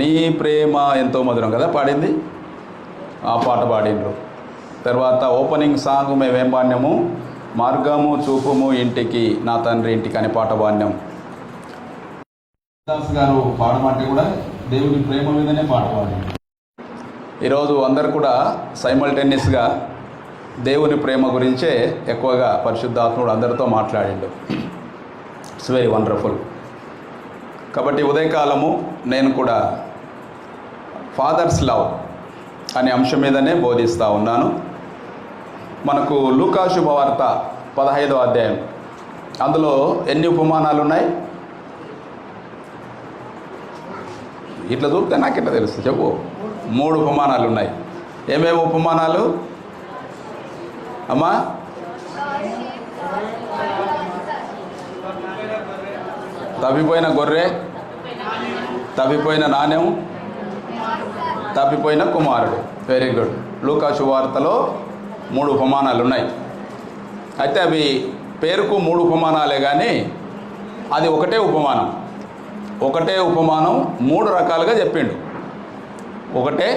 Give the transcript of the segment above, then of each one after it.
నీ ప్రేమ ఎంతో మధురం కదా పాడింది, ఆ పాట పాడిండ్రు. తర్వాత ఓపెనింగ్ సాంగ్ మేమేం పాడినాము, మార్గము చూపుము ఇంటికి నా తండ్రి ఇంటికి అనే పాట పాడినాం. దాస్ గారు పాడమంటే కూడా దేవుని ప్రేమ మీదనే పాట పాడింది. ఈరోజు అందరు కూడా సైమల్టేనియస్గా దేవుని ప్రేమ గురించే ఎక్కువగా పరిశుద్ధాత్ముడు అందరితో మాట్లాడిండు. It's very wonderful. కాబట్టి ఉదయకాలము నేను కూడా ఫాదర్స్ లవ్ అనే అంశం మీదనే బోధిస్తూ ఉన్నాను. మనకు లూకా శుభవార్త 15వ అధ్యాయం, అందులో ఎన్ని ఉపమానాలు ఉన్నాయి? ఇట్లా చూస్తే నాకు ఇట్లా తెలుస్తుంది, చెప్పు. 3 ఉపమానాలు ఉన్నాయి. ఏమేమి ఉపమానాలు అమ్మా? తప్పిపోయిన గొర్రె, తప్పిపోయిన నాణ్యం, తప్పిపోయిన కుమారుడు. Very good. లూకా శుభవార్తలో 3 ఉపమానాలు ఉన్నాయి. అయితే అవి పేరుకు 3 ఉపమానాలే, కానీ అది ఒకటే ఉపమానం. ఒకటే ఉపమానం 3 రకాలుగా చెప్పిండు. ఒకటే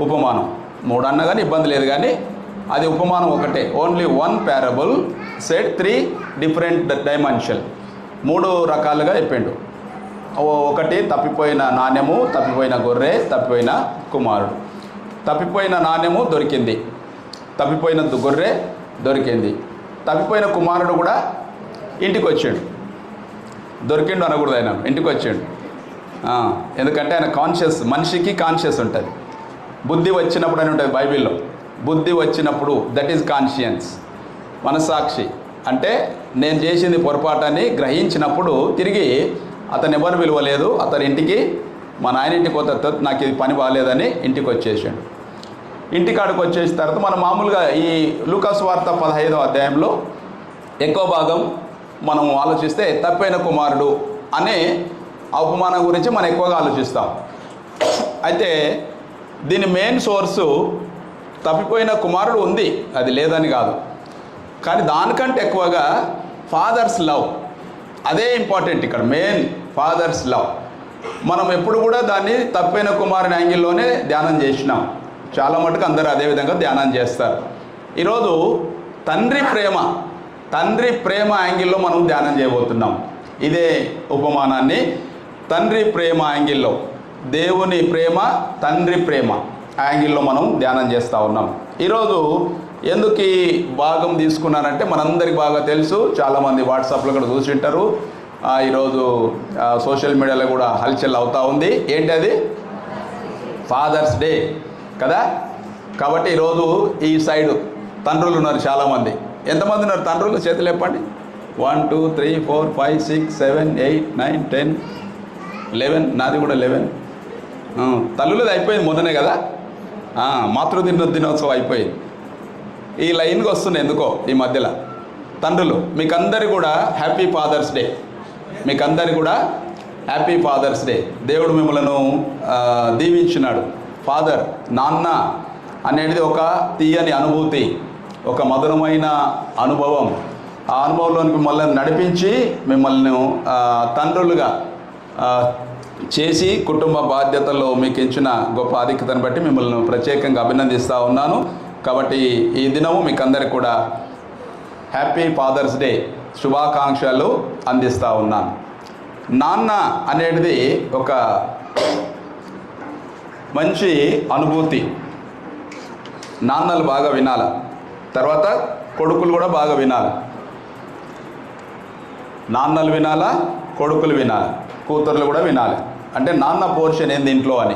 ఉపమానం 3 అన్న కానీ ఇబ్బంది లేదు, కానీ అది ఉపమానం ఒకటే. Only 1 parable set 3 different dimension. 3 రకాలుగా చెప్పిండు. ఒకటి తప్పిపోయిన నాణ్యము, తప్పిపోయిన గొర్రె, తప్పిపోయిన కుమారుడు. తప్పిపోయిన నాణ్యము దొరికింది, తప్పిపోయిన గొర్రె దొరికింది, తప్పిపోయిన కుమారుడు కూడా ఇంటికి వచ్చాడు. దొరికిండు అనకూడదు, ఆయన ఇంటికి వచ్చాడు. ఎందుకంటే ఆయన కాన్షియస్, మనిషికి కాన్షియస్ ఉంటుంది. బుద్ధి వచ్చినప్పుడు అని ఉంటుంది బైబిల్లో. బుద్ధి వచ్చినప్పుడు, దట్ ఈజ్ కాన్షియన్స్, మనస్సాక్షి. అంటే నేను చేసింది పొరపాటని గ్రహించినప్పుడు తిరిగి అతను ఎవరు విలువలేదు, అతని ఇంటికి, మా నాయన ఇంటికి పోతే నాకు ఇది పని బాగాలేదని ఇంటికి వచ్చేసాడు. ఇంటికాడికి వచ్చేసిన తర్వాత మనం మామూలుగా ఈ లూకా సువార్త 15వ అధ్యాయంలో ఎక్కువ భాగం మనం ఆలోచిస్తే తప్పిపోయిన కుమారుడు అనే ఆ ఉపమానం గురించి మనం ఎక్కువగా ఆలోచిస్తాం. అయితే దీని మెయిన్ సోర్సు తప్పిపోయిన కుమారుడు ఉంది, అది లేదని కాదు. కానీ దానికంటే ఎక్కువగా ఫాదర్స్ లవ్, అదే ఇంపార్టెంట్ ఇక్కడ. Main fathers love. మనం ఎప్పుడు కూడా దాన్ని తప్పిపోయిన కుమారుని యాంగిల్లోనే ధ్యానం చేసినాం. చాలా మటుకు అందరూ అదేవిధంగా ధ్యానం చేస్తారు. ఈరోజు తండ్రి ప్రేమ యాంగిల్లో మనం ధ్యానం చేయబోతున్నాం. ఇదే ఉపమానాన్ని తండ్రి ప్రేమ యాంగిల్లో, దేవుని ప్రేమ, తండ్రి ప్రేమ యాంగిల్లో మనం ధ్యానం చేస్తూ ఉన్నాం. ఈరోజు ఎందుకు ఈ భాగం తీసుకున్నానంటే మనందరికి బాగా తెలుసు, చాలామంది వాట్సాప్లో కూడా చూసి ఉంటారు. ఈరోజు సోషల్ మీడియాలో కూడా హల్చల్ అవుతూ ఉంది. ఏంటి అది? ఫాదర్స్ డే కదా. కాబట్టి ఈరోజు ఈ సైడు తండ్రులు ఉన్నారు చాలామంది. ఎంతమంది ఉన్నారు తండ్రులు? చేతులు చెప్పండి. 1 2 3 4 5 6 7 8 9 10 11. నాది కూడా 11. తల్లులది అయిపోయింది మొన్ననే కదా, దినోత్సవం అయిపోయింది. ఈ లైన్కి వస్తుంది ఎందుకో ఈ మధ్యలో. తండ్రులు మీకందరి కూడా హ్యాపీ ఫాదర్స్ డే. మీకందరి కూడా హ్యాపీ ఫాదర్స్ డే. దేవుడు మిమ్మల్ని దీవించినాడు. ఫాదర్, నాన్న అనేది ఒక తీయని అనుభూతి, ఒక మధురమైన అనుభవం. ఆ అనుభవంలోనికి మిమ్మల్ని నడిపించి మిమ్మల్ని తండ్రులుగా చేసి కుటుంబ బాధ్యతల్లో మీకు ఇచ్చిన గొప్ప ఆధిక్యతను బట్టి మిమ్మల్ని ప్రత్యేకంగా అభినందిస్తూ ఉన్నాను. కాబట్టి ఈ దినము మీకు అందరికి కూడా హ్యాపీ ఫాదర్స్ డే శుభాకాంక్షలు అందిస్తూ ఉన్నాను. నాన్న అనేది ఒక మంచి అనుభూతి. నాన్నలు బాగా వినాలి, తర్వాత కొడుకులు కూడా బాగా వినాలి. నాన్నలు వినాలా, కొడుకులు వినాలి, కూతుర్లు కూడా వినాలి. అంటే నాన్న పోర్షన్ ఏంది ఇంట్లో అని.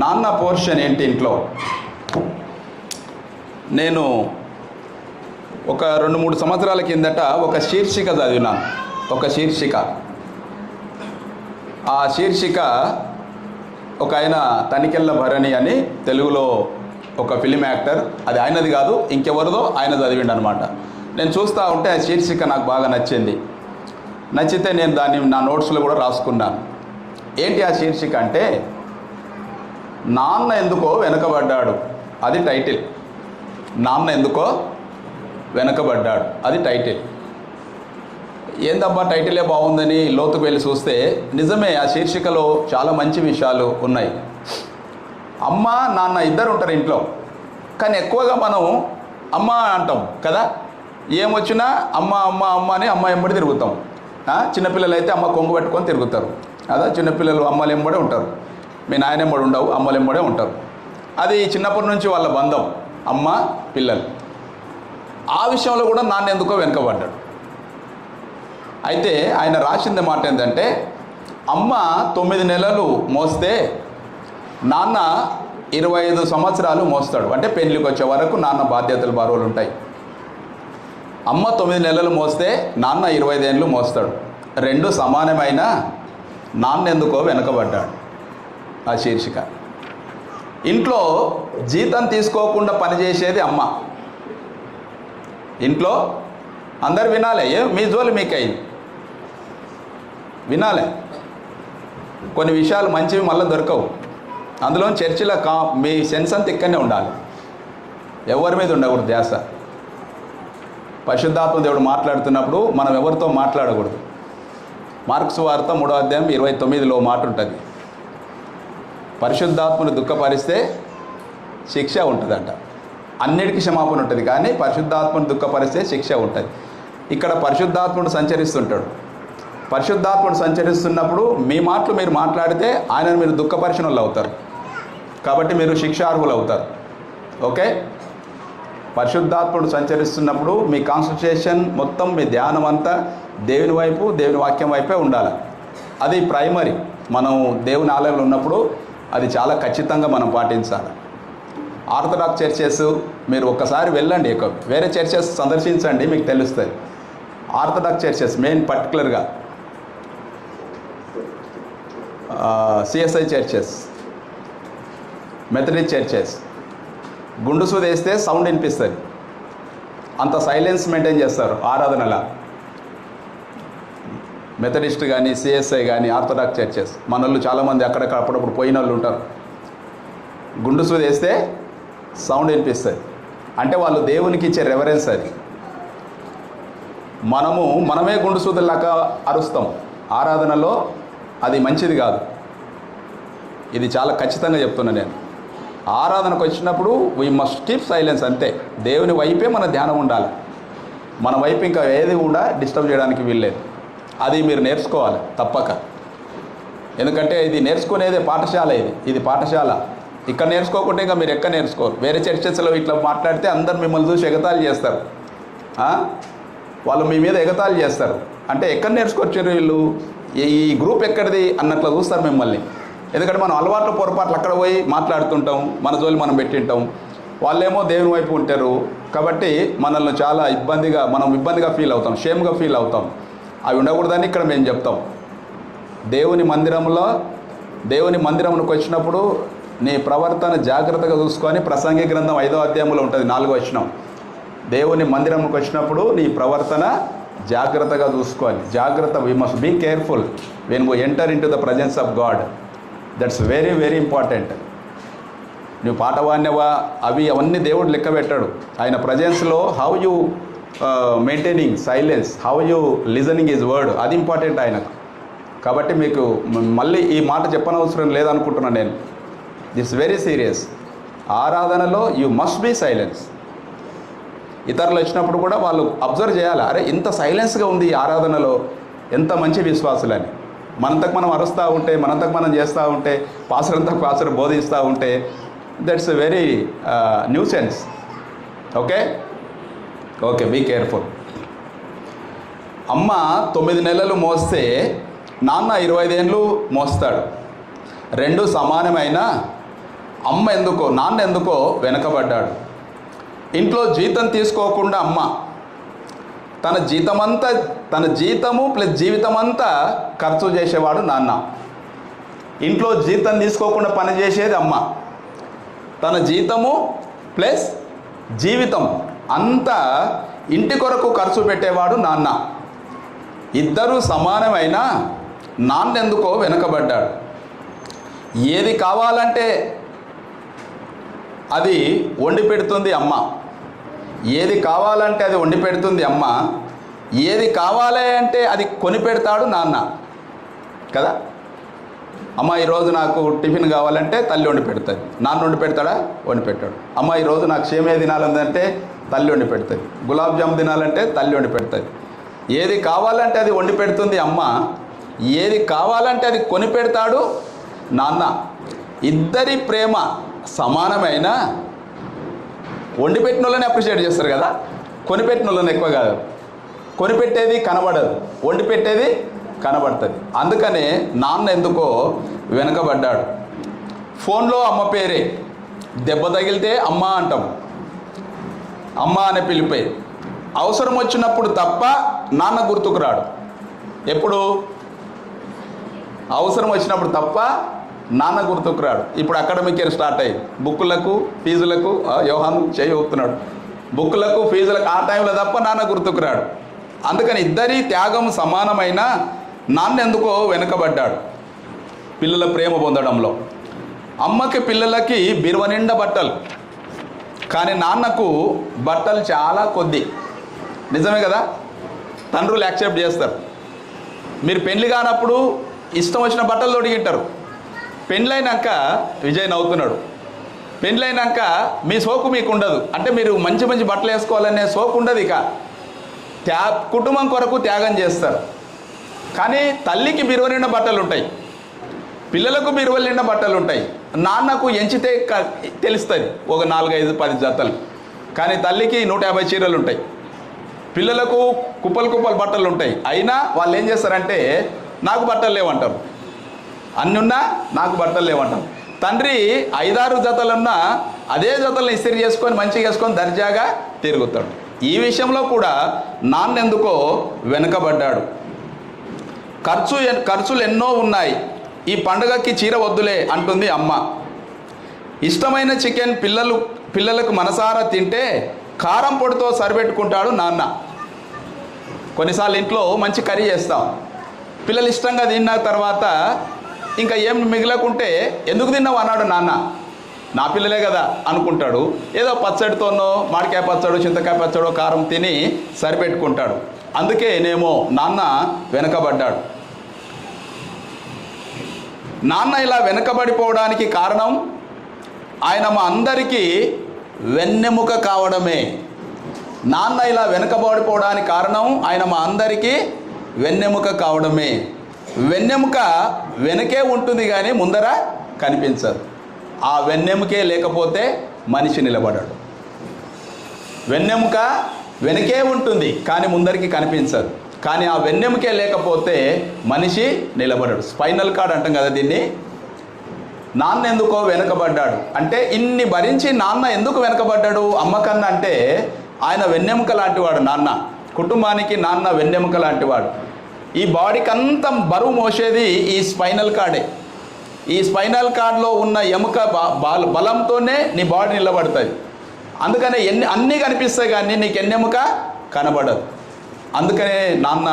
నాన్న పోర్షన్ ఏంటి ఇంట్లో? నేను ఒక 2-3 సంవత్సరాల కిందట ఒక శీర్షిక చదివినాను. ఒక శీర్షిక, ఆ శీర్షిక ఒక ఆయన తనికెళ్ళ భరణి అని తెలుగులో ఒక ఫిలిం యాక్టర్, అది ఆయనది కాదు ఇంకెవరిదో, ఆయన చదివిండు అనమాట. నేను చూస్తూ ఉంటే ఆ శీర్షిక నాకు బాగా నచ్చింది. నచ్చితే నేను దాన్ని నా నోట్స్లో కూడా రాసుకున్నాను. ఏంటి ఆ శీర్షిక అంటే, నాన్న ఎందుకో వెనుకబడ్డాడు, అది టైటిల్. నాన్న ఎందుకో వెనుకబడ్డాడు, అది టైటిల్. ఏందబ్బా టైటిలే బాగుందని లోతుకు వెళ్ళి చూస్తే నిజమే ఆ శీర్షికలో చాలా మంచి విషయాలు ఉన్నాయి. అమ్మ నాన్న ఇద్దరు ఉంటారు ఇంట్లో, కానీ ఎక్కువగా మనం అమ్మ అంటాం కదా. ఏమొచ్చినా అమ్మ అమ్మ అమ్మ అని అమ్మ ఎంబడి తిరుగుతాం. చిన్నపిల్లలు అయితే అమ్మ కొంగు పెట్టుకొని తిరుగుతారు కదా. చిన్నపిల్లలు అమ్మలు ఎంబడే ఉంటారు, మీ నాయన ఎంబడి ఉండవు, అమ్మలు ఎంబడే ఉంటారు. అది చిన్నప్పటి నుంచి వాళ్ళ బంధం అమ్మ పిల్లలు. ఆ విషయంలో కూడా నాన్న ఎందుకో వెనుకబడ్డాడు. అయితే ఆయన రాసింది మాట ఏంటంటే, అమ్మ 9 నెలలు మోస్తే నాన్న 25 సంవత్సరాలు మోస్తాడు. అంటే పెళ్ళికి వచ్చే వరకు నాన్న బాధ్యతలు బరువులు ఉంటాయి. అమ్మ 9 నెలలు మోస్తే నాన్న 25 ఏళ్ళు మోస్తాడు. రెండు సమానమైన నాన్న ఎందుకో వెనకబడ్డాడు. ఆ శీర్షిక. ఇంట్లో జీతం తీసుకోకుండా పనిచేసేది అమ్మ. ఇంట్లో అందరు వినాలి, మీ జోలి మీకైంది వినాలి. కొన్ని విషయాలు మంచివి మళ్ళీ దొరకవు. అందులో చర్చిలో మీ సెన్స్ అంతా ఇక్కడనే ఉండాలి, ఎవరి మీద ఉండకూడదు ధ్యాస. పరిశుద్ధాత్మ దేవుడు మాట్లాడుతున్నప్పుడు మనం ఎవరితో మాట్లాడకూడదు. మార్కు సువార్త 3వ అధ్యాయం 29లో మాట ఉంటుంది, పరిశుద్ధాత్మను దుఃఖపరిస్తే శిక్ష ఉంటుందంట. అన్నిటికీ క్షమాపణ ఉంటుంది, కానీ పరిశుద్ధాత్మను దుఃఖపరిస్తే శిక్ష ఉంటుంది. ఇక్కడ పరిశుద్ధాత్ముడు సంచరిస్తుంటాడు. పరిశుద్ధాత్ముడు సంచరిస్తున్నప్పుడు మీ మాటలు మీరు మాట్లాడితే ఆయనను మీరు దుఃఖపరిచిన వాళ్ళు అవుతారు, కాబట్టి మీరు శిక్షార్హులు అవుతారు. ఓకే, పరిశుద్ధాత్ముడు సంచరిస్తున్నప్పుడు మీ కాన్సన్ట్రేషన్ మొత్తం, మీ ధ్యానం అంతా దేవుని వైపు, దేవుని వాక్యం వైపే ఉండాలి. అది ప్రైమరీ. మనం దేవుని ఆలయంలో ఉన్నప్పుడు అది చాలా ఖచ్చితంగా మనం పాటించాలి. ఆర్థడాక్స్ చర్చెస్ మీరు ఒక్కసారి వెళ్ళండి, వేరే చర్చెస్ సందర్శించండి, మీకు తెలుస్తుంది. ఆర్థడాక్స్ చర్చెస్ మెయిన్ పర్టికులర్గా సిఎస్ఐ చర్చెస్, మెథడిస్ట్ చర్చెస్, గుండు సూది వేస్తే సౌండ్ వినిపిస్తుంది, అంత సైలెన్స్ మెయింటైన్ చేస్తారు ఆరాధనలా. మెథడిస్ట్ కానీ, సిఎస్ఐ కానీ, ఆర్థడాక్స్ చర్చెస్, మన వాళ్ళు చాలామంది అక్కడక్కడ అప్పుడప్పుడు పోయిన వాళ్ళు ఉంటారు. గుండు సూది వేస్తే సౌండ్ వినిపిస్తుంది, అంటే వాళ్ళు దేవునికి ఇచ్చే రెవరెన్స్ అది. మనమే గుండు సూదులాగా అరుస్తాం ఆరాధనలో, అది మంచిది కాదు. ఇది చాలా ఖచ్చితంగా చెప్తున్నా నేను. ఆరాధనకు వచ్చినప్పుడు వీ మస్ట్ కీప్ సైలెన్స్, అంతే. దేవుని వైపే మన ధ్యానం ఉండాలి, మన వైపు ఇంకా ఏది కూడా డిస్టర్బ్ చేయడానికి వీల్లేదు. అది మీరు నేర్చుకోవాలి తప్పక, ఎందుకంటే ఇది నేర్చుకునేదే పాఠశాల. ఇది పాఠశాల. ఇక్కడ నేర్చుకోకుంటే ఇంకా మీరు ఎక్కడ నేర్చుకోరు. వేరే చర్చెస్లో ఇట్లా మాట్లాడితే అందరు మిమ్మల్ని చూసి ఎగతాళి చేస్తారు, వాళ్ళు మీ మీద ఎగతాళి చేస్తారు. అంటే ఎక్కడ నేర్చుకొచ్చారు వీళ్ళు, ఈ గ్రూప్ ఎక్కడిది అన్నట్లు చూస్తారు మిమ్మల్ని. ఎందుకంటే మనం అలవాట్లు పొరపాట్లు అక్కడ పోయి మాట్లాడుతుంటాం, మన జోలి మనం పెట్టింటాం. వాళ్ళేమో దేవుని వైపు ఉంటారు, కాబట్టి మనల్ని చాలా మనం ఇబ్బందిగా ఫీల్ అవుతాం, షేమ్గా ఫీల్ అవుతాం. అవి ఉండకూడదని ఇక్కడ మేము చెప్తాం. దేవుని మందిరమునకు వచ్చినప్పుడు నీ ప్రవర్తన జాగ్రత్తగా చూసుకొని, ప్రసంగి గ్రంథం 5వ అధ్యాయంలో ఉంటుంది 4వ వచనం. దేవుని మందిరంకి వచ్చినప్పుడు నీ ప్రవర్తన జాగ్రత్తగా చూసుకోవాలి. జాగ్రత్త, we must be careful when we enter into the presence of God. That's very very important. నువ్వు పాట వాడినవా అవన్నీ దేవుడు లెక్క పెట్టాడు. ఆయన ప్రజెన్స్లో how you maintaining silence, how you listening his word, అది ఇంపార్టెంట్ ఆయనకు. కాబట్టి మీకు మళ్ళీ ఈ మాట చెప్పనవసరం లేదనుకుంటున్నాను నేను. That's very serious. ఆరాధనలో యూ మస్ట్ బీ సైలెన్స్. ఇతరులు వచ్చినప్పుడు కూడా వాళ్ళు అబ్జర్వ్ చేయాలి, అరే ఇంత సైలెన్స్గా ఉంది ఈ ఆరాధనలో, ఎంత మంచి విశ్వాసులని. మనంతకు మనం అరుస్తూ ఉంటే, మనంతకు మనం చేస్తూ ఉంటే, పాసరంతకు పాసరు బోధిస్తూ ఉంటే, that's a very nuisance. Okay, be careful. అమ్మ 9 నెలలు మోస్తే నాన్న 25 ఏళ్ళు మోస్తాడు. రెండు సమానమైన నాన్న ఎందుకో వెనకబడ్డాడు. ఇంట్లో జీతం తీసుకోకుండా అమ్మ తన జీతము ప్లస్ జీవితమంతా ఖర్చు చేసేవాడు నాన్న. ఇంట్లో జీతం తీసుకోకుండా పనిచేసేది అమ్మ. తన జీతము ప్లస్ జీవితం అంతా ఇంటి కొరకు ఖర్చు పెట్టేవాడు నాన్న. ఇద్దరూ సమానమైన నాన్న ఎందుకో వెనకబడ్డాడు. ఏది కావాలంటే అది వండి పెడుతుంది అమ్మ. ఏది కావాలంటే అది వండి పెడుతుంది అమ్మ. ఏది కావాలి అంటే అది కొనిపెడతాడు నాన్న కదా. అమ్మ ఈరోజు నాకు టిఫిన్ కావాలంటే తల్లి వండి పెడుతుంది. నాన్న వండి పెడతాడా? వండి పెట్టాడు. అమ్మ ఈరోజు నాకు సేమియా తినాలంటే తల్లి వండి పెడుతుంది. గులాబ్ జామ్ తినాలంటే తల్లి వండి పెడుతుంది. ఏది కావాలంటే అది వండి పెడుతుంది అమ్మ, ఏది కావాలంటే అది కొని పెడతాడు నాన్న. ఇద్దరి ప్రేమ సమానమైన వండి పెట్టిన వాళ్ళని అప్రిషియేట్ చేస్తారు కదా, కొనిపెట్టిన వాళ్ళని ఎక్కువ కాదు. కొనిపెట్టేది కనబడదు, వండి పెట్టేది కనబడుతుంది. అందుకనే నాన్న ఎందుకో వెనకబడ్డాడు. ఫోన్లో అమ్మ పేరే, దెబ్బ తగిలితే అమ్మ అంటాం, అమ్మ అనే పిలిపే. అవసరం వచ్చినప్పుడు తప్ప నాన్న గుర్తుకు రాడు. ఎప్పుడు? అవసరం వచ్చినప్పుడు తప్ప నాన్న గుర్తుకు రాడు. ఇప్పుడు అకాడమిక్ ఇయర్ స్టార్ట్ అయ్యింది, బుక్కులకు ఫీజులకు యోహాన్ చేయి ఊపుతున్నాడు. బుక్కులకు ఫీజులకు ఆ టైంలో తప్ప నాన్న గుర్తుకు రాడు. అందుకని ఇద్దరి త్యాగం సమానమైన నాన్న ఎందుకో వెనుకబడ్డాడు పిల్లల ప్రేమ పొందడంలో. అమ్మకి పిల్లలకి బిరువ నిండా బట్టలు, కానీ నాన్నకు బట్టలు చాలా కొద్ది. నిజమే కదా? తండ్రులు యాక్సెప్ట్ చేస్తారు. మీరు పెళ్లి కానప్పుడు ఇష్టం వచ్చిన బట్టలు తొడిగింటారు. పెళ్ళైనాక విజయ్ నవ్వుతున్నాడు, పెళ్ళైనాక మీ సోకు మీకు ఉండదు. అంటే మీరు మంచి మంచి బట్టలు వేసుకోవాలనే సోకు ఉండదు. ఇక కుటుంబం కొరకు త్యాగం చేస్తారు. కానీ తల్లికి బిరువ నిండా బట్టలు ఉంటాయి, పిల్లలకు బిరువలు నిండా బట్టలు ఉంటాయి. నాన్నకు ఎంచితే తెలుస్తుంది ఒక 4, 5, 10 జతలు. కానీ తల్లికి 150 చీరలు ఉంటాయి, పిల్లలకు కుప్పలు బట్టలు ఉంటాయి. అయినా వాళ్ళు ఏం చేస్తారంటే నాకు బట్టలు లేవంటారు, అన్నున్నా నాకు బట్టలు లేవంటారు. తండ్రి 5-6 జతలున్నా అదే జతలను ఇస్త్రీ చేసుకొని మంచిగా వేసుకొని దర్జాగా తిరుగుతాడు. ఈ విషయంలో కూడా నాన్న ఎందుకో వెనుకబడ్డాడు. ఖర్చులు ఎన్నో ఉన్నాయి, ఈ పండుగకి చీర వద్దులే అంటుంది అమ్మ. ఇష్టమైన చికెన్ పిల్లలకు మనసారా తింటే కారం పొడితో సరిపెట్టుకుంటాడు నాన్న. కొన్నిసార్లు ఇంట్లో మంచి కర్రీ చేస్తాం, పిల్లలు ఇష్టంగా తిన్న తర్వాత ఇంకా ఏం మిగలకుంటే ఎందుకు తిన్నావు అన్నాడు నాన్న. నా పిల్లలే కదా అనుకుంటాడు, ఏదో పచ్చడితోనో మామిడికాయ పచ్చడో చింతకాయ పచ్చడో కారం తిని సరిపెట్టుకుంటాడు. అందుకే నేమో నాన్న వెనకబడ్డాడు. నాన్న ఇలా వెనకబడిపోవడానికి కారణం ఆయన మా అందరికీ వెన్నెముక కావడమే. నాన్న ఇలా వెనకబడిపోవడానికి కారణం ఆయన మా అందరికీ వెన్నెముక కావడమే. వెన్నెముక వెనకే ఉంటుంది కానీ ముందర కనిపించదు. ఆ వెన్నెముకే లేకపోతే మనిషి నిలబడాడు. వెన్నెముక వెనకే ఉంటుంది కానీ ముందరికి కనిపించదు. కానీ ఆ వెన్నెముకే లేకపోతే మనిషి నిలబడాడు. స్పైనల్ కార్డ్ అంటాం కదా దీన్ని. నాన్న ఎందుకో వెనకబడ్డాడు అంటే ఇన్ని భరించి నాన్న ఎందుకు వెనకబడ్డాడు అమ్మ కన్నా అంటే ఆయన వెన్నెముక లాంటివాడు. నాన్న కుటుంబానికి నాన్న వెన్నెముక లాంటివాడు. ఈ బాడీకి అంత బరువు మోసేది ఈ స్పైనల్ కార్డే. ఈ స్పైనల్ కార్డ్లో ఉన్న ఎముక బలంతోనే నీ బాడీ నిలబడుతుంది. అందుకనే అన్నీ కనిపిస్తాయి కానీ నీకు ఎన్నెముక కనబడదు. అందుకనే నాన్న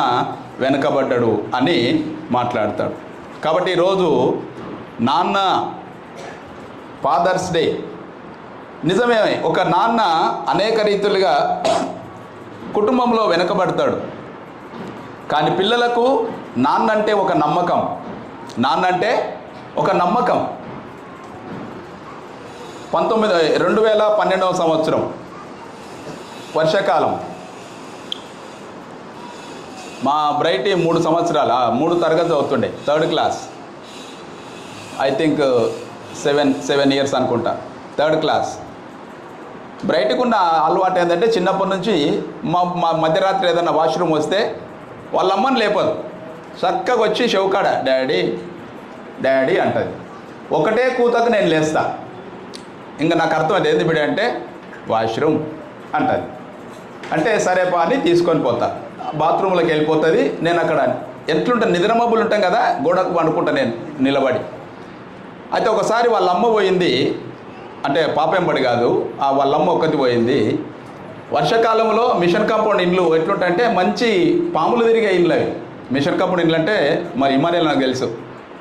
వెనకబడ్డాడు అని మాట్లాడతాడు. కాబట్టి ఈరోజు నాన్న ఫాదర్స్ డే. నిజమే, ఒక నాన్న అనేక రీతులుగా కుటుంబంలో వెనకబడతాడు. కానీ పిల్లలకు నాన్న అంటే ఒక నమ్మకం. నాన్న అంటే ఒక నమ్మకం. 2012వ సంవత్సరం వర్షాకాలం మా బ్రైట్ 3 సంవత్సరాలు 3 తరగతి చదువుతుండే, 3rd class. I think 7 years అనుకుంటా, 3rd క్లాస్. బ్రైట్కి ఉన్న అలవాటు ఏంటంటే చిన్నప్పటి నుంచి మా మధ్యరాత్రి ఏదైనా వాష్రూమ్ వస్తే వాళ్ళ అమ్మని లేపదు, చక్కగా వచ్చి షౌకాడ డాడీ డాడీ అంటుంది. ఒకటే కూతకు నేను లేస్తా. ఇంకా నాకు అర్థమైంది ఏంది బిడ్డ అంటే వాష్రూమ్ అంటుంది. అంటే సరే పా అని తీసుకొని పోతా. బాత్రూంలోకి వెళ్ళిపోతుంది. నేను అక్కడ ఎట్లుంటా నిద్రమబ్బులు ఉంటాం కదా, గోడకు పండుకుంటా నేను నిలబడి. అయితే ఒకసారి వాళ్ళ అమ్మ పోయింది, అంటే పాపెంబడి కాదు, వాళ్ళ అమ్మ ఒక్కటి పోయింది. వర్షాకాలంలో మిషన్ కాంపౌండ్ ఇండ్లు ఎట్లుంటాయంటే మంచి పాములు తిరిగే ఇండ్లు అవి. మిషన్ కాంపౌండ్ ఇండ్లు అంటే మరి హిమాలయాలు నాకు తెలుసు,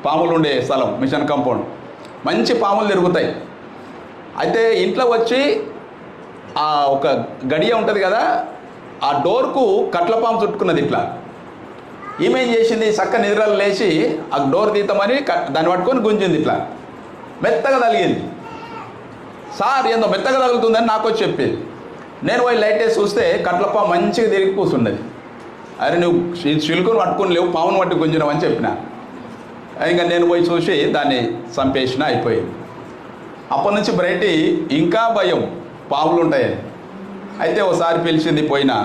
పాములు ఉండే స్థలం మిషన్ కాంపౌండ్. మంచి పాములు తిరుగుతాయి. అయితే ఇంట్లో వచ్చి ఒక గడియ ఉంటుంది కదా, ఆ డోర్కు కట్లపాము చుట్టుకున్నది ఇట్లా. ఈమె ఏం చేసింది, చక్క నిద్రలు లేచి ఆ డోర్ తీద్దామని దాన్ని పట్టుకొని గుంజింది, ఇట్లా మెత్తగా తగిలింది. సార్ ఏందో మెత్తగా తగులుతుందని నాకు వచ్చి చెప్పేది. నేను పోయి లైట్ వేసి చూస్తే కట్లపాము మంచిగా తిరిగి కూర్చున్నది. అరే నువ్వు చిలుకను పట్టుకుని లేవు, పామును పట్టుకు గుంజినావు అని చెప్పిన. ఇంకా నేను పోయి చూసి దాన్ని చంపేసిన, అయిపోయింది. అప్పటి నుంచి బయటి ఇంకా భయం, పాములు ఉంటాయని. అయితే ఒకసారి పిలిచింది, పోయినా.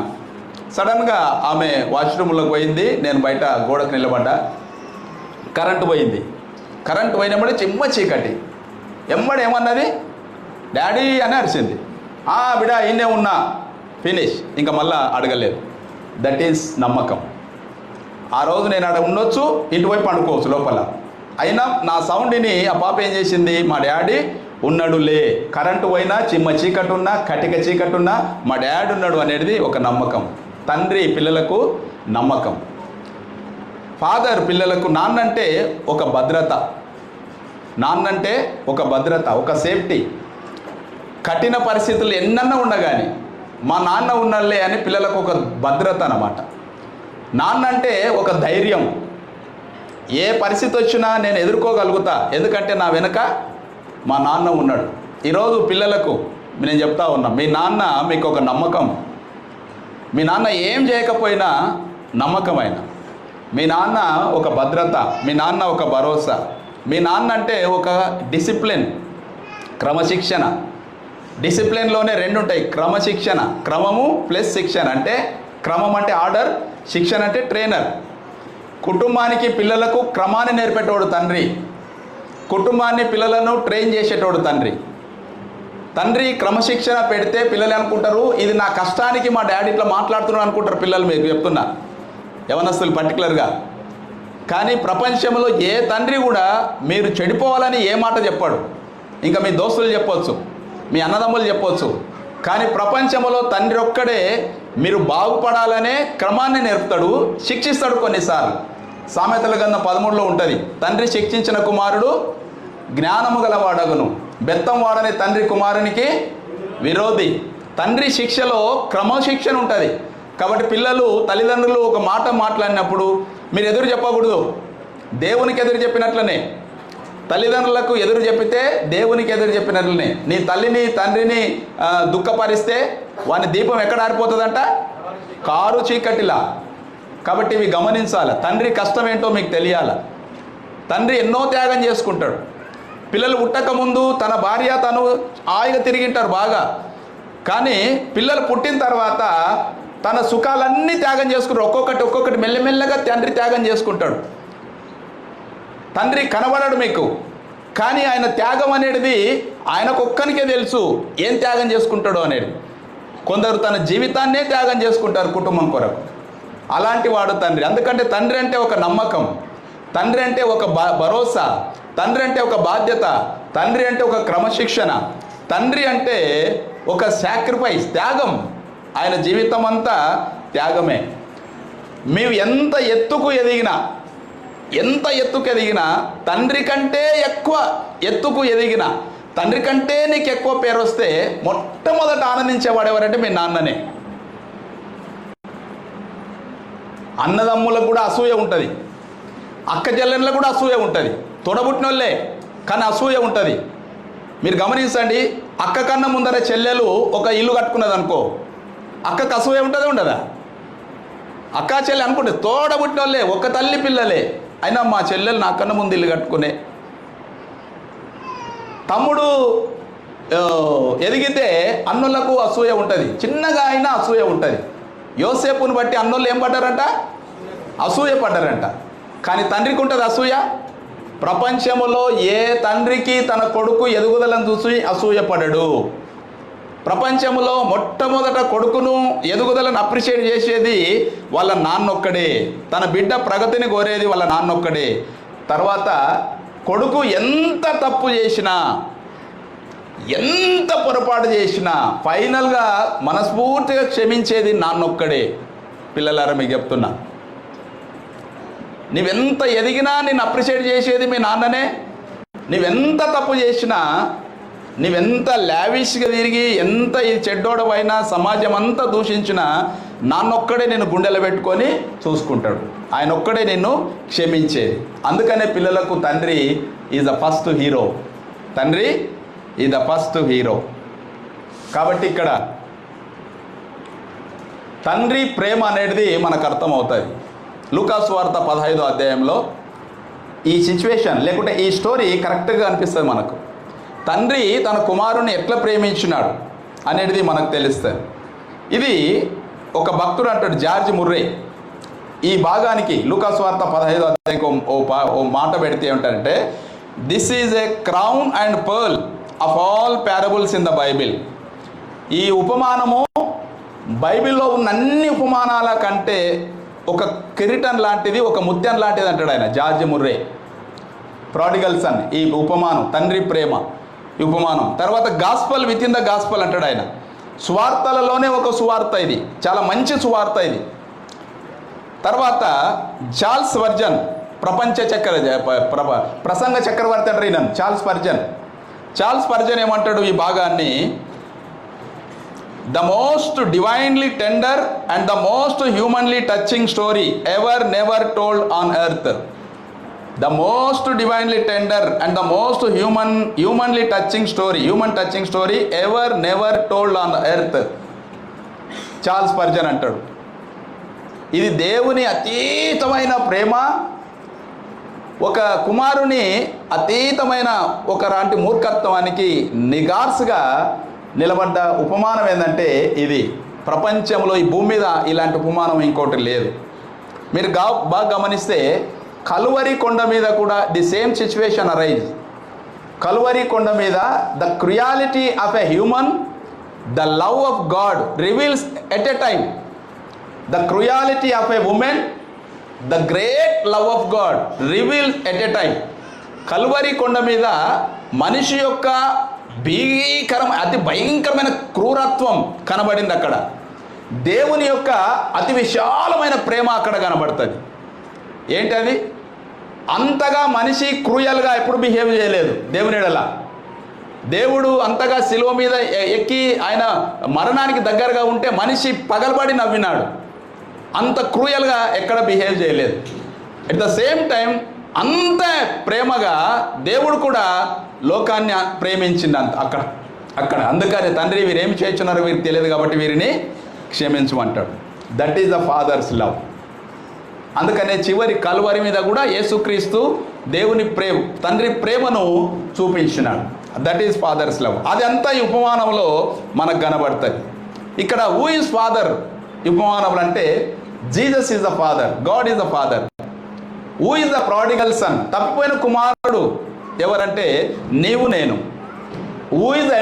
సడన్గా ఆమె వాష్రూమ్లోకి పోయింది, నేను బయట గోడకు నిలబడ్డా. కరెంటు పోయింది. కరెంటు పోయినప్పుడే చిమ్మ చీకటి. ఎమ్మడి ఏమన్నది, డాడీ అని అరిచింది. బిడా ఈయనే ఉన్నా, ఫినిష్. ఇంకా మళ్ళా అడగలేదు. దట్ ఈస్ నమ్మకం. ఆ రోజు నేను అక్కడ ఉండొచ్చు, ఇటువైపు పండుకోవచ్చు లోపల. అయినా నా సౌండ్ని ఆ పాప ఏం చేసింది, మా డాడీ ఉన్నాడులే, కరెంటు పోయినా, చిమ్మ చీకటి ఉన్నా, కటిక చీకటి ఉన్నా మా డాడీ ఉన్నాడు అనేది ఒక నమ్మకం. తండ్రి పిల్లలకు నమ్మకం. ఫాదర్ పిల్లలకు, నాన్నంటే ఒక భద్రత, నాన్నంటే ఒక భద్రత, ఒక సేఫ్టీ. కఠిన పరిస్థితులు ఎన్నన్నా ఉండగాని మా నాన్న ఉన్నలే అని పిల్లలకు ఒక భద్రత అన్నమాట. నాన్న అంటే ఒక ధైర్యం. ఏ పరిస్థితి వచ్చినా నేను ఎదుర్కోగలుగుతా, ఎందుకంటే నా వెనుక మా నాన్న ఉన్నాడు. ఈరోజు పిల్లలకు నేను చెప్తా ఉన్నా, మీ నాన్న మీకు ఒక నమ్మకం. మీ నాన్న ఏం చేయకపోయినా నమ్మకమైన. మీ నాన్న ఒక భద్రత, మీ నాన్న ఒక భరోసా. మీ నాన్న అంటే ఒక డిసిప్లిన్, క్రమశిక్షణ. డిసిప్లిన్లోనే రెండు ఉంటాయి, క్రమశిక్షణ, క్రమము ప్లస్ శిక్షణ. అంటే క్రమం అంటే ఆర్డర్, శిక్షణ అంటే ట్రైనర్. కుటుంబానికి పిల్లలకు క్రమాన్ని నేర్పేటోడు తండ్రి, కుటుంబాన్ని పిల్లలను ట్రైన్ చేసేటోడు తండ్రి. తండ్రి క్రమశిక్షణ పెడితే పిల్లలు అనుకుంటారు, ఇది నా కష్టానికి మా డాడీ ఇట్లా మాట్లాడుతున్నాడు అనుకుంటారు పిల్లలు. మీకు చెప్తున్నా, యవనస్తులు పర్టికులర్గా. కానీ ప్రపంచంలో ఏ తండ్రి కూడా మీరు చెడిపోవాలని ఏ మాట చెప్పాడు. ఇంకా మీ దోస్తులు చెప్పొచ్చు, మీ అన్నదమ్ములు చెప్పొచ్చు, కానీ ప్రపంచంలో తండ్రి ఒక్కడే మీరు బాగుపడాలనే క్రమాన్ని నేర్పుతాడు, శిక్షిస్తాడు కొన్నిసార్లు. సామెతల గ్రంథం 13లో ఉంటుంది, తండ్రి శిక్షించిన కుమారుడు జ్ఞానము గలవాడగును, బెత్తం వాడని తండ్రి కుమారునికి విరోధి. తండ్రి శిక్షలో క్రమశిక్షణ ఉంటుంది. కాబట్టి పిల్లలు తల్లిదండ్రులు ఒక మాట మాట్లాడినప్పుడు మీరు ఎదురు చెప్పకూడదు. దేవునికి ఎదురు చెప్పినట్లనే, తల్లిదండ్రులకు ఎదురు చెప్పితే దేవునికి ఎదురు చెప్పినట్లనే. నీ తల్లిని తండ్రిని దుఃఖపరిస్తే వాని దీపం ఎక్కడ ఆరిపోతుందంట, కారు చీకటిలా. కాబట్టి ఇవి గమనించాలి. తండ్రి కష్టం ఏంటో మీకు తెలియాలి. తండ్రి ఎన్నో త్యాగం చేసుకుంటాడు. పిల్లలు పుట్టక ముందు తన భార్య తను హాయిగా తిరిగింటారు బాగా, కానీ పిల్లలు పుట్టిన తర్వాత తన సుఖాలన్నీ త్యాగం చేసుకుంటారు. ఒక్కొక్కటి మెల్లమెల్లగా తండ్రి త్యాగం చేసుకుంటాడు. తండ్రి కనబడడు మీకు, కానీ ఆయన త్యాగం అనేది ఆయనకొక్కనికే తెలుసు, ఏం త్యాగం చేసుకుంటాడో అనేది. కొందరు తన జీవితాన్నే త్యాగం చేసుకుంటారు కుటుంబం కొరకు. అలాంటి వాడు తండ్రి. అందుకంటే తండ్రి అంటే ఒక నమ్మకం, తండ్రి అంటే ఒక భరోసా, తండ్రి అంటే ఒక బాధ్యత, తండ్రి అంటే ఒక క్రమశిక్షణ, తండ్రి అంటే ఒక సాక్రిఫైస్, త్యాగం. ఆయన జీవితం అంతా త్యాగమే. మేము ఎంత ఎత్తుకు ఎదిగినా తండ్రి కంటే ఎక్కువ ఎత్తుకు ఎదిగిన, తండ్రి కంటే నీకు ఎక్కువ పేరు వస్తే మొట్టమొదట ఆనందించేవాడు ఎవరంటే మీ నాన్ననే. అన్నదమ్ములకు కూడా అసూయ ఉంటుంది, అక్క చెల్లెళ్ళకు కూడా అసూయ ఉంటుంది. తొడబుట్టిన వాళ్ళే కానీ అసూయ ఉంటుంది. మీరు గమనించండి, అక్క కన్నా ముందర చెల్లెలు ఒక ఇల్లు కట్టుకున్నది అనుకో, అక్కకు అసూయ ఉంటుందా ఉండదా? అక్క చెల్లె అనుకుంటే తోడబుట్టిన వాళ్ళే, ఒక తల్లి పిల్లలే, అయినా మా చెల్లెలు నాకన్నా ముందు ఇల్లు కట్టుకునే. తమ్ముడు ఎదిగితే అన్నులకు అసూయ ఉంటుంది, చిన్నగా అయినా అసూయ ఉంటుంది. యోసేపుని బట్టి అన్నోళ్ళు ఏం పడ్డారంట, అసూయ పడ్డారంట. కానీ తండ్రికి ఉంటుంది అసూయ. ప్రపంచంలో ఏ తండ్రికి తన కొడుకు ఎదుగుదలను చూసి అసూయ పడడు. ప్రపంచంలో మొట్టమొదట కొడుకును ఎదుగుదలను అప్రిషియేట్ చేసేది వాళ్ళ నాన్నొక్కడే. తన బిడ్డ ప్రగతిని కోరేది వాళ్ళ నాన్నొక్కడే. తర్వాత కొడుకు ఎంత తప్పు చేసినా, ఎంత పొరపాటు చేసినా ఫైనల్గా మనస్ఫూర్తిగా క్షమించేది నాన్నొక్కడే. పిల్లలారా మీకు చెప్తున్నా, నువ్వెంత ఎదిగినా నిన్ను అప్రిషియేట్ చేసేది మీ నాన్ననే. నువ్వెంత తప్పు చేసినా, నువ్వెంత లావిష్గా తిరిగి, ఎంత ఈ చెడ్డోడవైనా, సమాజం అంతా దూషించినా నాన్నొక్కడే నిన్ను గుండెలో పెట్టుకొని చూసుకుంటాడు. ఆయన ఒక్కడే నిన్ను క్షమించేది. అందుకనే పిల్లలకు తండ్రి ఈజ్ ద ఫస్ట్ హీరో. తండ్రి ఈజ్ ద ఫస్ట్ హీరో. కాబట్టి ఇక్కడ తండ్రి ప్రేమ అనేది మనకు అర్థమవుతుంది. లూకాసు వార్త 15వ అధ్యాయంలో ఈ సిచ్యువేషన్ లేకుంటే ఈ స్టోరీ కరెక్ట్గా అనిపిస్తుంది మనకు. తండ్రి తన కుమారుని ఎట్లా ప్రేమించినాడు అనేది మనకు తెలుస్తుంది. ఇది ఒక భక్తుడు అంటాడు, జార్జ్ ముర్రే, ఈ భాగానికి లూకాసు వార్త 15వ అధ్యాయంకి ఓ మాట పెడితే ఏమిటంటే, this is a crown and pearl of all parables in the Bible. ఈ ఉపమానము బైబిల్లో ఉన్న అన్ని ఉపమానాల కంటే ఒక కిరీటం లాంటిది, ఒక ముత్యం లాంటిది అంటాడు ఆయన, జార్జ్ ముర్రే. ప్రాడిగల్ సన్, ఈ ఉపమానం తండ్రి ప్రేమ ఈ ఉపమానం. తర్వాత gospel with in the gospel అంటాడు ఆయన. సువార్తలలోనే ఒక సువార్త, ఇది చాలా మంచి సువార్త ఇది. తర్వాత చార్ల్స్ స్పర్జన్, ప్రసంగ చక్రవర్తి అంటారు ఈయన, చార్ల్స్ స్పర్జన్ ఏమంటాడు ఈ భాగాన్ని, the most divinely tender and the most humanly touching story ever never told on earth. The most divinely tender and the most human touching story ever never told on earth. Charles Spurgeon అంటాడు, ఇది దేవుని అతీతమైన ప్రేమ, ఒక కుమారుని అతీతమైన ఒకలాంటి మూర్ఖత్వానికి నిగార్సుగా నిలబడ్డ ఉపమానం ఏంటంటే ఇది. ప్రపంచంలో ఈ భూమి మీద ఇలాంటి ఉపమానం ఇంకోటి లేదు. మీరు బాగా గమనిస్తే కలువరి కొండ మీద కూడా the same situation arise. Calvary కొండ మీద the cruelty of a human, the love of God reveals at a time. The cruelty of a women, the great love of God reveals at a time. Calvary కొండ మీద మనిషి యొక్క అతి భయంకరమైన క్రూరత్వం కనబడింది అక్కడ. దేవుని యొక్క అతి విశాలమైన ప్రేమ అక్కడ కనబడుతుంది. ఏంటది? అంతగా మనిషి క్రూయల్గా ఎప్పుడు బిహేవ్ చేయలేదు దేవుని ఎడల. దేవుడు అంతగా శిలువ మీద ఎక్కి ఆయన మరణానికి దగ్గరగా ఉంటే మనిషి పగలబడి నవ్వినాడు. అంత క్రూయల్గా ఎక్కడ బిహేవ్ చేయలేదు. ఎట్ ద సేమ్ టైం అంత ప్రేమగా దేవుడు కూడా లోకాన్ని ప్రేమించింది అక్కడ. అందుకని తండ్రి వీరేమి చేస్తున్నారో వీరికి తెలియదు కాబట్టి వీరిని క్షమించమంటాడు. That is the father's love. అందుకనే చివరి కలువరి మీద కూడా యేసుక్రీస్తు దేవుని తండ్రి ప్రేమను చూపించినాడు. That is father's love. అది అంతా ఈ ఉపమానంలో మనకు కనబడుతుంది. ఇక్కడ హూ ఈజ్ ఫాదర్ ఉపమానంలో అంటే Jesus is the father, God is the father. Who is the prodigal sun, తప్పిపోయిన కుమారుడు ఎవరంటే నీవు నేను. Who is the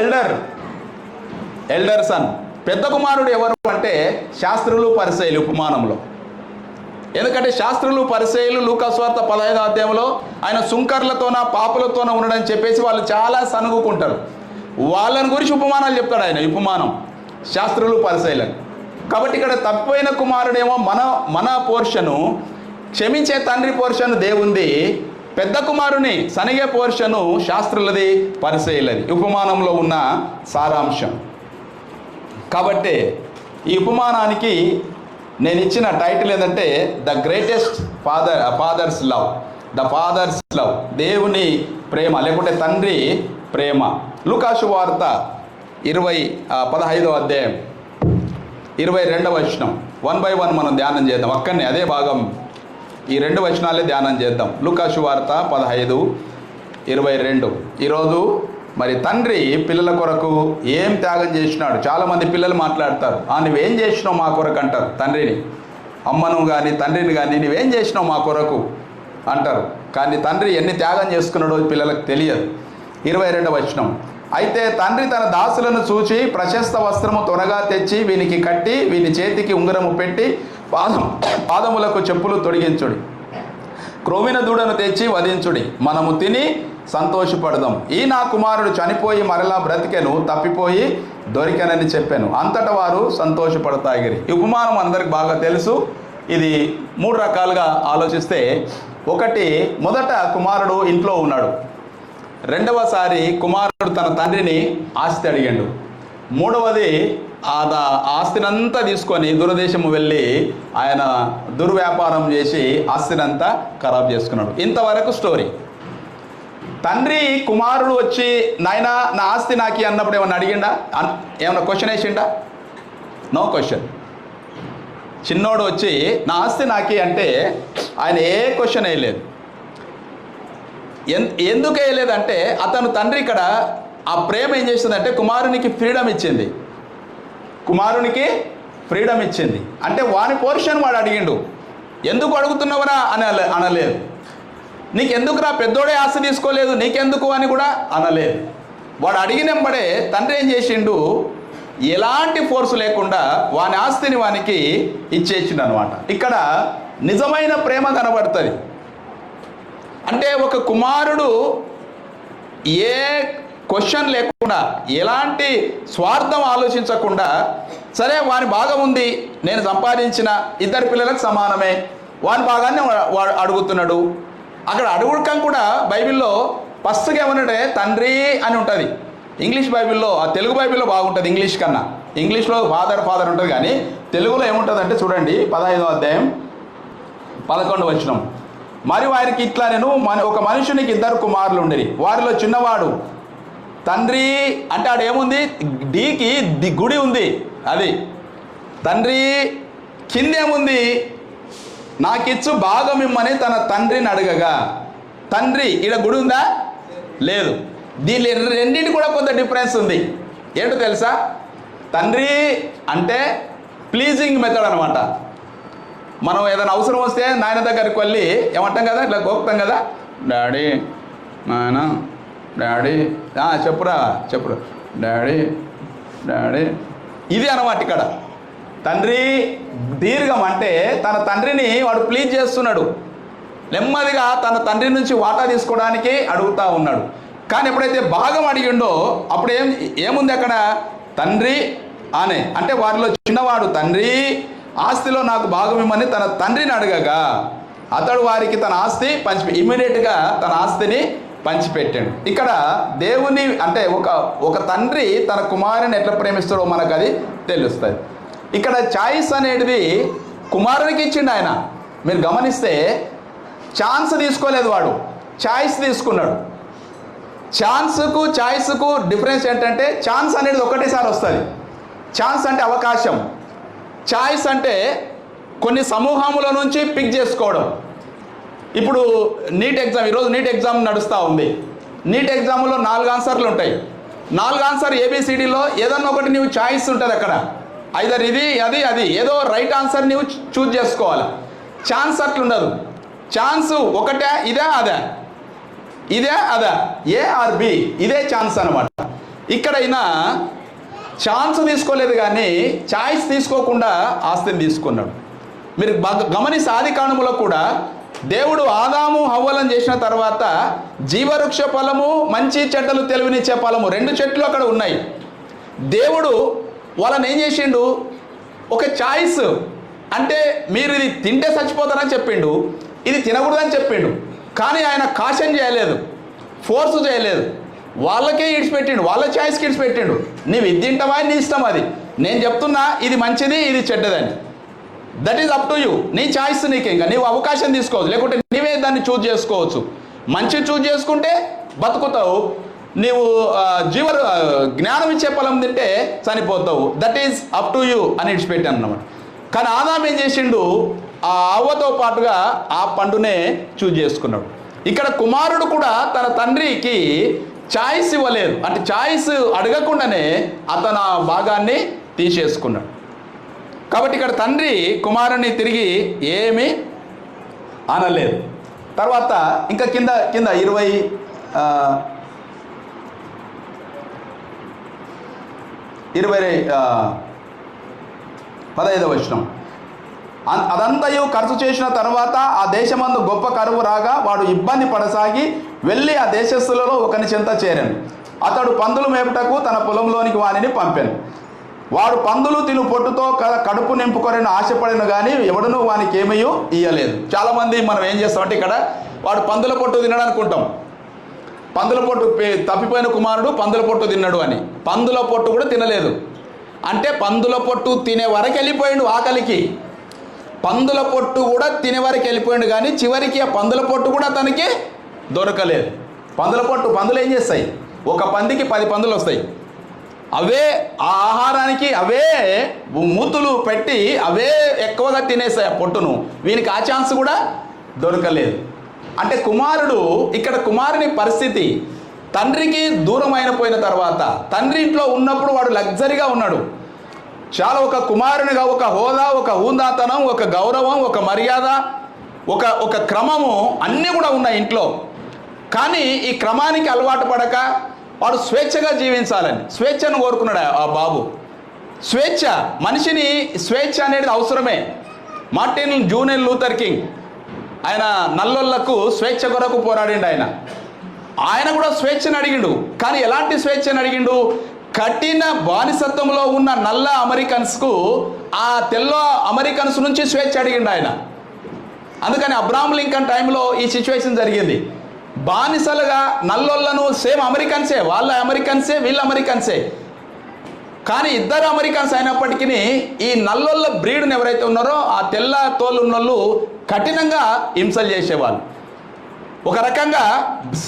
elder son, పెద్ద కుమారుడు ఎవరు అంటే శాస్త్రులు పరిసయ్యులు ఉపమానంలో. ఎందుకంటే శాస్త్రులు పరిసయ్యులు లూకాసు వార్త 15వ అధ్యాయంలో ఆయన సుంకర్లతోన పాపులతోన ఉండడని చెప్పేసి వాళ్ళు చాలా సనుగుకుంటారు. వాళ్ళని గురించి ఉపమానాలు చెప్తాడు ఆయన, ఉపమానం శాస్త్రులు పరిసయ్యులని. కాబట్టి ఇక్కడ తప్పిపోయిన కుమారుడేమో మన పోర్షను, క్షమించే తండ్రి పోర్షను దేవుంది. పెద్ద కుమారుని సనిగే పోర్షను శాస్త్రులది పరిసయ్యులది. ఉపమానంలో ఉన్న సారాంశం. కాబట్టి ఈ ఉపమానానికి నేను ఇచ్చిన టైటిల్ ఏంటంటే ద గ్రేటెస్ట్ ఫాదర్స్ లవ్, దేవుని ప్రేమ లేకుంటే తండ్రి ప్రేమ. లూకాసు వార్త 15వ అధ్యాయం 22వ వచనం 1 by 1 మనం ధ్యానం చేద్దాం. అక్కడనే అదే భాగం, ఈ 2 వచనాలే ధ్యానం చేద్దాం. లూకాసు వార్త 15:22. ఈరోజు మరి తండ్రి పిల్లల కొరకు ఏం త్యాగం చేసినాడు. చాలామంది పిల్లలు మాట్లాడతారు, నువ్వేం చేసినావు మా కొరకు అంటారు. తండ్రిని, అమ్మను కానీ తండ్రిని కానీ నువ్వేం చేసినావు మా కొరకు అంటారు. కానీ తండ్రి ఎన్ని త్యాగం చేసుకున్నాడో పిల్లలకు తెలియదు. 22వ వచనం, అయితే తండ్రి తన దాసులను చూచి ప్రశస్త వస్త్రము త్వరగా తెచ్చి వీనికి కట్టి వీని చేతికి ఉంగరము పెట్టి పాదములకు చెప్పులు తొడిగించుడి, క్రొవ్విన దూడను తెచ్చి వధించుడి, మనము తిని సంతోషపడదాం. ఈ నా కుమారుడు చనిపోయి మరలా బ్రతికెను, తప్పిపోయి దొరికెనని చెప్పాను. అంతటా వారు సంతోషపడతాగిరి. ఈ ఉపమానం అందరికి బాగా తెలుసు. ఇది 3 రకాలుగా ఆలోచిస్తే, ఒకటి, మొదట కుమారుడు ఇంట్లో ఉన్నాడు. రెండవసారి కుమారుడు తన తండ్రిని ఆస్తి అడిగాడు. మూడవది ఆస్తినంతా తీసుకొని దురదేశము వెళ్ళి ఆయన దుర్వ్యాపారం చేసి ఆస్తినంతా ఖరాబ్ చేసుకున్నాడు. ఇంతవరకు స్టోరీ. తండ్రి కుమారుడు వచ్చి నాయనా నా ఆస్తి నాకి అన్నప్పుడు ఏమన్నా అడిగిండా? ఏమన్నా క్వశ్చన్ వేసిండా? No question. చిన్నోడు వచ్చి నా ఆస్తి నాకి అంటే ఆయన ఏ క్వశ్చన్ వేయలేదు. ఎందుకు వేయలేదంటే అతను తండ్రి ఇక్కడ ఆ ప్రేమ ఏం చేసిందంటే కుమారునికి ఫ్రీడమ్ ఇచ్చింది. కుమారునికి ఫ్రీడమ్ ఇచ్చింది అంటే వాని పోర్షన్ వాడు అడిగిండు. ఎందుకు అడుగుతున్నావరా అని అనలేదు. నీకెందుకురా పెద్దోడే ఆస్తి తీసుకోలేదు నీకెందుకు అని కూడా అనలేదు. వాడు అడిగినంబడే తండ్రి ఏం చేసిండు, ఎలాంటి ఫోర్స్ లేకుండా వాని ఆస్తిని వానికి ఇచ్చేసిండు అనమాట. ఇక్కడ నిజమైన ప్రేమ కనబడుతుంది. అంటే ఒక కుమారుడు ఏ క్వశ్చన్ లేకుండా ఎలాంటి స్వార్థం ఆలోచించకుండా సరే వాని భాగం ఉంది, నేను సంపాదించిన ఇద్దరు పిల్లలకు సమానమే, వాని భాగాన్ని వాడు అడుగుతున్నాడు. అక్కడ అడుగుడకం కూడా బైబిల్లో ఫస్ట్గా ఏమన్నాడే తండ్రి అని ఉంటుంది. ఇంగ్లీష్ బైబిల్లో తెలుగు బైబిల్లో బాగుంటుంది ఇంగ్లీష్ కన్నా. ఇంగ్లీష్లో ఫాదర్ ఉంటుంది కానీ తెలుగులో ఏముంటుంది అంటే చూడండి 15వ అధ్యాయం 11వ వచనం. మరి వారికి ఇట్లా నేను ఒక మనుషునికి ఇద్దరు కుమారులు ఉండేది, వారిలో చిన్నవాడు తండ్రి అంటే ఆడేముంది డీకి గుడి ఉంది, అది తండ్రి కిందేముంది నాకిచ్చు భాగం ఇమ్మని తన తండ్రిని అడగగా, తండ్రి ఈడ గుడి ఉందా? లేదు. దీని రెండింటి కూడా కొంత డిఫరెన్స్ ఉంది. ఏంటో తెలుసా? తండ్రి అంటే ప్లీజింగ్ మెథడ్ అనమాట. మనం ఏదైనా అవసరం వస్తే నాయన దగ్గరికి వెళ్ళి ఏమంటాం కదా, ఇట్లా గోపుతాం కదా, డాడీ నాయన డాడీ చెప్పురా డాడీ డాడీ, ఇది అనమాట. ఇక్కడ తండ్రి దీర్ఘం అంటే తన తండ్రిని వాడు ప్లీజ్ చేస్తున్నాడు. నెమ్మదిగా తన తండ్రి నుంచి వాటా తీసుకోవడానికి అడుగుతూ ఉన్నాడు. కానీ ఎప్పుడైతే భాగం అడిగిండో అప్పుడు ఏముంది అక్కడ? తండ్రి అనే అంటే వారిలో చిన్నవాడు తండ్రి ఆస్తిలో నాకు భాగం ఇమ్మని తన తండ్రిని అడగగా అతడు వారికి తన ఆస్తి ఇమ్మీడియట్గా తన ఆస్తిని పంచిపెట్టాడు. ఇక్కడ దేవుని అంటే ఒక తండ్రి తన కుమారుని ఎట్లా ప్రేమిస్తాడో మనకు అది తెలుస్తుంది. ఇక్కడ చాయిస్ అనేది కుమారునికి ఇచ్చిండు ఆయన. మీరు గమనిస్తే ఛాన్స్ తీసుకోలేదు, వాడు చాయిస్ తీసుకున్నాడు. ఛాన్స్కు చాయిస్కు డిఫరెన్స్ ఏంటంటే ఛాన్స్ అనేది ఒకటేసారి వస్తుంది. ఛాన్స్ అంటే అవకాశం, చాయిస్ అంటే కొన్ని సమూహముల నుంచి పిక్ చేసుకోవడం. ఇప్పుడు నీట్ ఎగ్జామ్, ఈరోజు నీట్ ఎగ్జామ్ నడుస్తూ ఉంది. నీట్ ఎగ్జామ్లో 4 ఆన్సర్లు ఉంటాయి. 4 ఆన్సర్ ఏబిసిడిలో ఏదన్నా ఒకటి నీవు చాయిస్ ఉంటుంది. అక్కడ ఐదర్ ఇది అది ఏదో రైట్ ఆన్సర్ నీవు చూజ్ చేసుకోవాలి. ఛాన్స్ అట్లుండదు. ఛాన్స్ ఒకటే, ఇదే అదా ఏ ఆర్ బి, ఇదే ఛాన్స్ అనమాట. ఇక్కడైనా ఛాన్స్ తీసుకోలేదు కానీ చాయిస్ తీసుకోకుండా ఆస్తిని తీసుకున్నాడు. మీరు గమనిస్తే ఆదికాండములో కూడా దేవుడు ఆదాము హవ్వలను చేసిన తర్వాత జీవవృక్ష ఫలము మంచి చెడ్డలు తెలివినిచ్చే ఫలము 2 చెట్లు అక్కడ ఉన్నాయి. దేవుడు వాళ్ళని ఏం చేసిండు, ఒక చాయిస్ అంటే మీరు ఇది తింటే చచ్చిపోతారని చెప్పిండు, ఇది తినకూడదని చెప్పిండు. కానీ ఆయన కాషన్ చేయలేదు, ఫోర్స్ చేయలేదు, వాళ్ళకే ఇడిచిపెట్టిండు, వాళ్ళ చాయిస్కి ఇడిచిపెట్టిండు. నీవు ఇది తింటావా నీ ఇష్టం, అది నేను చెప్తున్నా ఇది మంచిది ఇది చెడ్డదని. That is up to you, నీ చాయిస్ నీకే. ఇంకా నీవు అవకాశం తీసుకోవచ్చు, లేకుంటే నీవే దాన్ని చూజ్ చేసుకోవచ్చు. మంచి చూజ్ చేసుకుంటే బతుకుతావు, నీవు జ్ఞానం ఇచ్చే ఫలం తింటే చనిపోతావు. That is up to you అని ఇడిచిపెట్టాను అన్నమాట. కానీ ఆదాం ఏం చేసిండు, ఆ అవ్వతో పాటుగా ఆ పండునే చూజ్ చేసుకున్నాడు. ఇక్కడ కుమారుడు కూడా తన తండ్రికి చాయిస్ ఇవ్వలేదు, అంటే చాయిస్ అడగకుండానే అతను ఆ భాగాన్ని తీసేసుకున్నాడు. కాబట్టి ఇక్కడ తండ్రి కుమారుని తిరిగి ఏమీ అనలేదు. తర్వాత ఇంకా కింద 15వ వచనం. అదంతయు ఖర్చు చేసిన తర్వాత ఆ దేశమందు గొప్ప కరువు రాగా వాడు ఇబ్బంది పడసాగి వెళ్ళి ఆ దేశస్థులలో ఒకని చెంత చేరాను. అతడు పందులు మేపుటకు తన పొలంలోనికి వానిని పంపాను. వాడు పందులు తిను పొట్టుతో కడుపు నింపుకొరని ఆశపడిన కానీ ఎవడనూ వానికి ఏమీ ఇయ్యలేదు. చాలామంది మనం ఏం చేస్తామంటే ఇక్కడ వాడు పందుల పొట్టు తినడానికి అనుకుంటాం. పందుల పొట్టు తప్పిపోయిన కుమారుడు పందుల పొట్టు తిన్నాడు అని. పందుల పొట్టు కూడా తినలేదు అంటే పందుల పొట్టు తినే వరకు వెళ్ళిపోయాడు ఆకలికి. పందుల పొట్టు కూడా తినే వరకు వెళ్ళిపోయాడు కానీ చివరికి ఆ పందుల పొట్టు కూడా తనకి దొరకలేదు. పందులు ఏం చేస్తాయి? ఒక పందికి 10 పందులు వస్తాయి. అవే ఆ ఆహారానికి అవే మూతులు పెట్టి అవే ఎక్కువగా తినేస్తాయి ఆ పొట్టును. వీనికి ఆ ఛాన్స్ కూడా దొరకలేదు. అంటే ఇక్కడ కుమారుని పరిస్థితి తండ్రికి దూరం అయిపోయిన తర్వాత, తండ్రి ఇంట్లో ఉన్నప్పుడు వాడు లగ్జరీగా ఉన్నాడు. చాలా ఒక కుమారునిగా ఒక హోదా, ఒక హూందాతనం, ఒక గౌరవం, ఒక మర్యాద, ఒక క్రమము అన్నీ కూడా ఉన్నాయి ఇంట్లో. కానీ ఈ క్రమానికి అలవాటు పడక వాడు స్వేచ్ఛగా జీవించాలని స్వేచ్ఛను కోరుకున్నాడు ఆ బాబు. స్వేచ్ఛ అనేది అవసరమే. మార్టిన్ జూనియర్ లూథర్ కింగ్ ఆయన నల్లోళ్లకు స్వేచ్ఛ కొరకు పోరాడిండు. ఆయన కూడా స్వేచ్ఛను అడిగిండు. కానీ ఎలాంటి స్వేచ్ఛను అడిగిండు? కఠిన బానిసత్వంలో ఉన్న నల్ల అమెరికన్స్కు ఆ తెల్ల అమెరికన్స్ నుంచి స్వేచ్ఛ అడిగిండు ఆయన. అందుకని అబ్రహాం లింకన్ టైంలో ఈ సిచ్యువేషన్ జరిగింది. బానిసలుగా నల్లోళ్లను సేమ్ అమెరికన్సే, వాళ్ళ అమెరికన్సే వీళ్ళ అమెరికన్సే, కానీ ఇద్దరు అమెరికన్స్ అయినప్పటికీ ఈ నల్లోళ్ళ బ్రీడ్ని ఎవరైతే ఉన్నారో ఆ తెల్ల తోలు ఉన్నోళ్ళు కఠినంగా హింసలు చేసేవాళ్ళు. ఒక రకంగా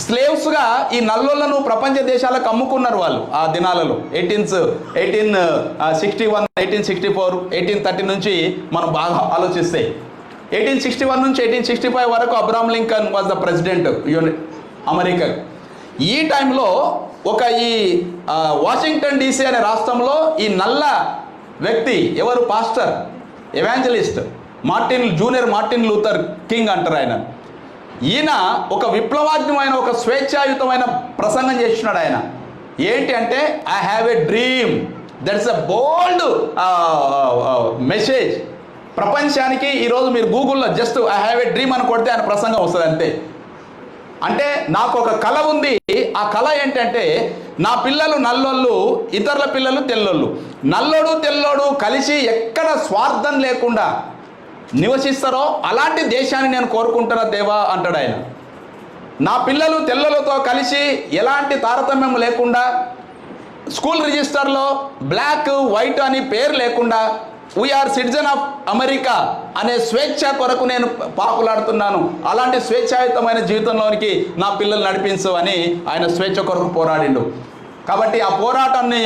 స్లేవ్స్గా ఈ నల్లోళ్లను ప్రపంచ దేశాలకు అమ్ముకున్నారు వాళ్ళు ఆ దినాలలో. 1861, 1864, 1830 నుంచి మనం బాగా ఆలోచిస్తే 1861 నుంచి 1865 వరకు Abraham Lincoln was the president America. ఈ టైంలో ఈ వాషింగ్టన్ డీసీ అనే రాష్ట్రంలో ఈ నల్ల వ్యక్తి ఎవరు? Pastor, evangelist junior Martin Luther king అంటారు ఆయన. ఈయన ఒక విప్లవాత్మకమైన ఒక స్వేచ్ఛాయుతమైన ప్రసంగం చేస్తున్నాడు ఆయన. ఏంటి అంటే I have a dream, that's a bold message. ప్రపంచానికి ఈరోజు మీరు గూగుల్లో just I have a dream అని కొడితే ఆయన ప్రసంగం వస్తుంది అంతే. అంటే నాకు ఒక కళ ఉంది. ఆ కళ ఏంటంటే నా పిల్లలు నల్లోళ్ళు, ఇతరుల పిల్లలు తెల్లోళ్ళు, నల్లోడు తెల్లోడు కలిసి ఎక్కడ స్వార్థం లేకుండా నివసిస్తారో అలాంటి దేశాన్ని నేను కోరుకుంటున్నా దేవా అంటాడు ఆయన. నా పిల్లలు తెల్లలతో కలిసి ఎలాంటి తారతమ్యం లేకుండా, స్కూల్ రిజిస్టర్లో బ్లాక్ వైట్ అని పేరు లేకుండా వీఆర్ సిటిజన్ ఆఫ్ అమెరికా అనే స్వేచ్ఛ కొరకు నేను పాకులాడుతున్నాను. అలాంటి స్వేచ్ఛాయుతమైన జీవితంలోనికి నా పిల్లలు నడిపించు అని ఆయన స్వేచ్ఛ కొరకు పోరాడిండు. కాబట్టి ఆ పోరాటాన్ని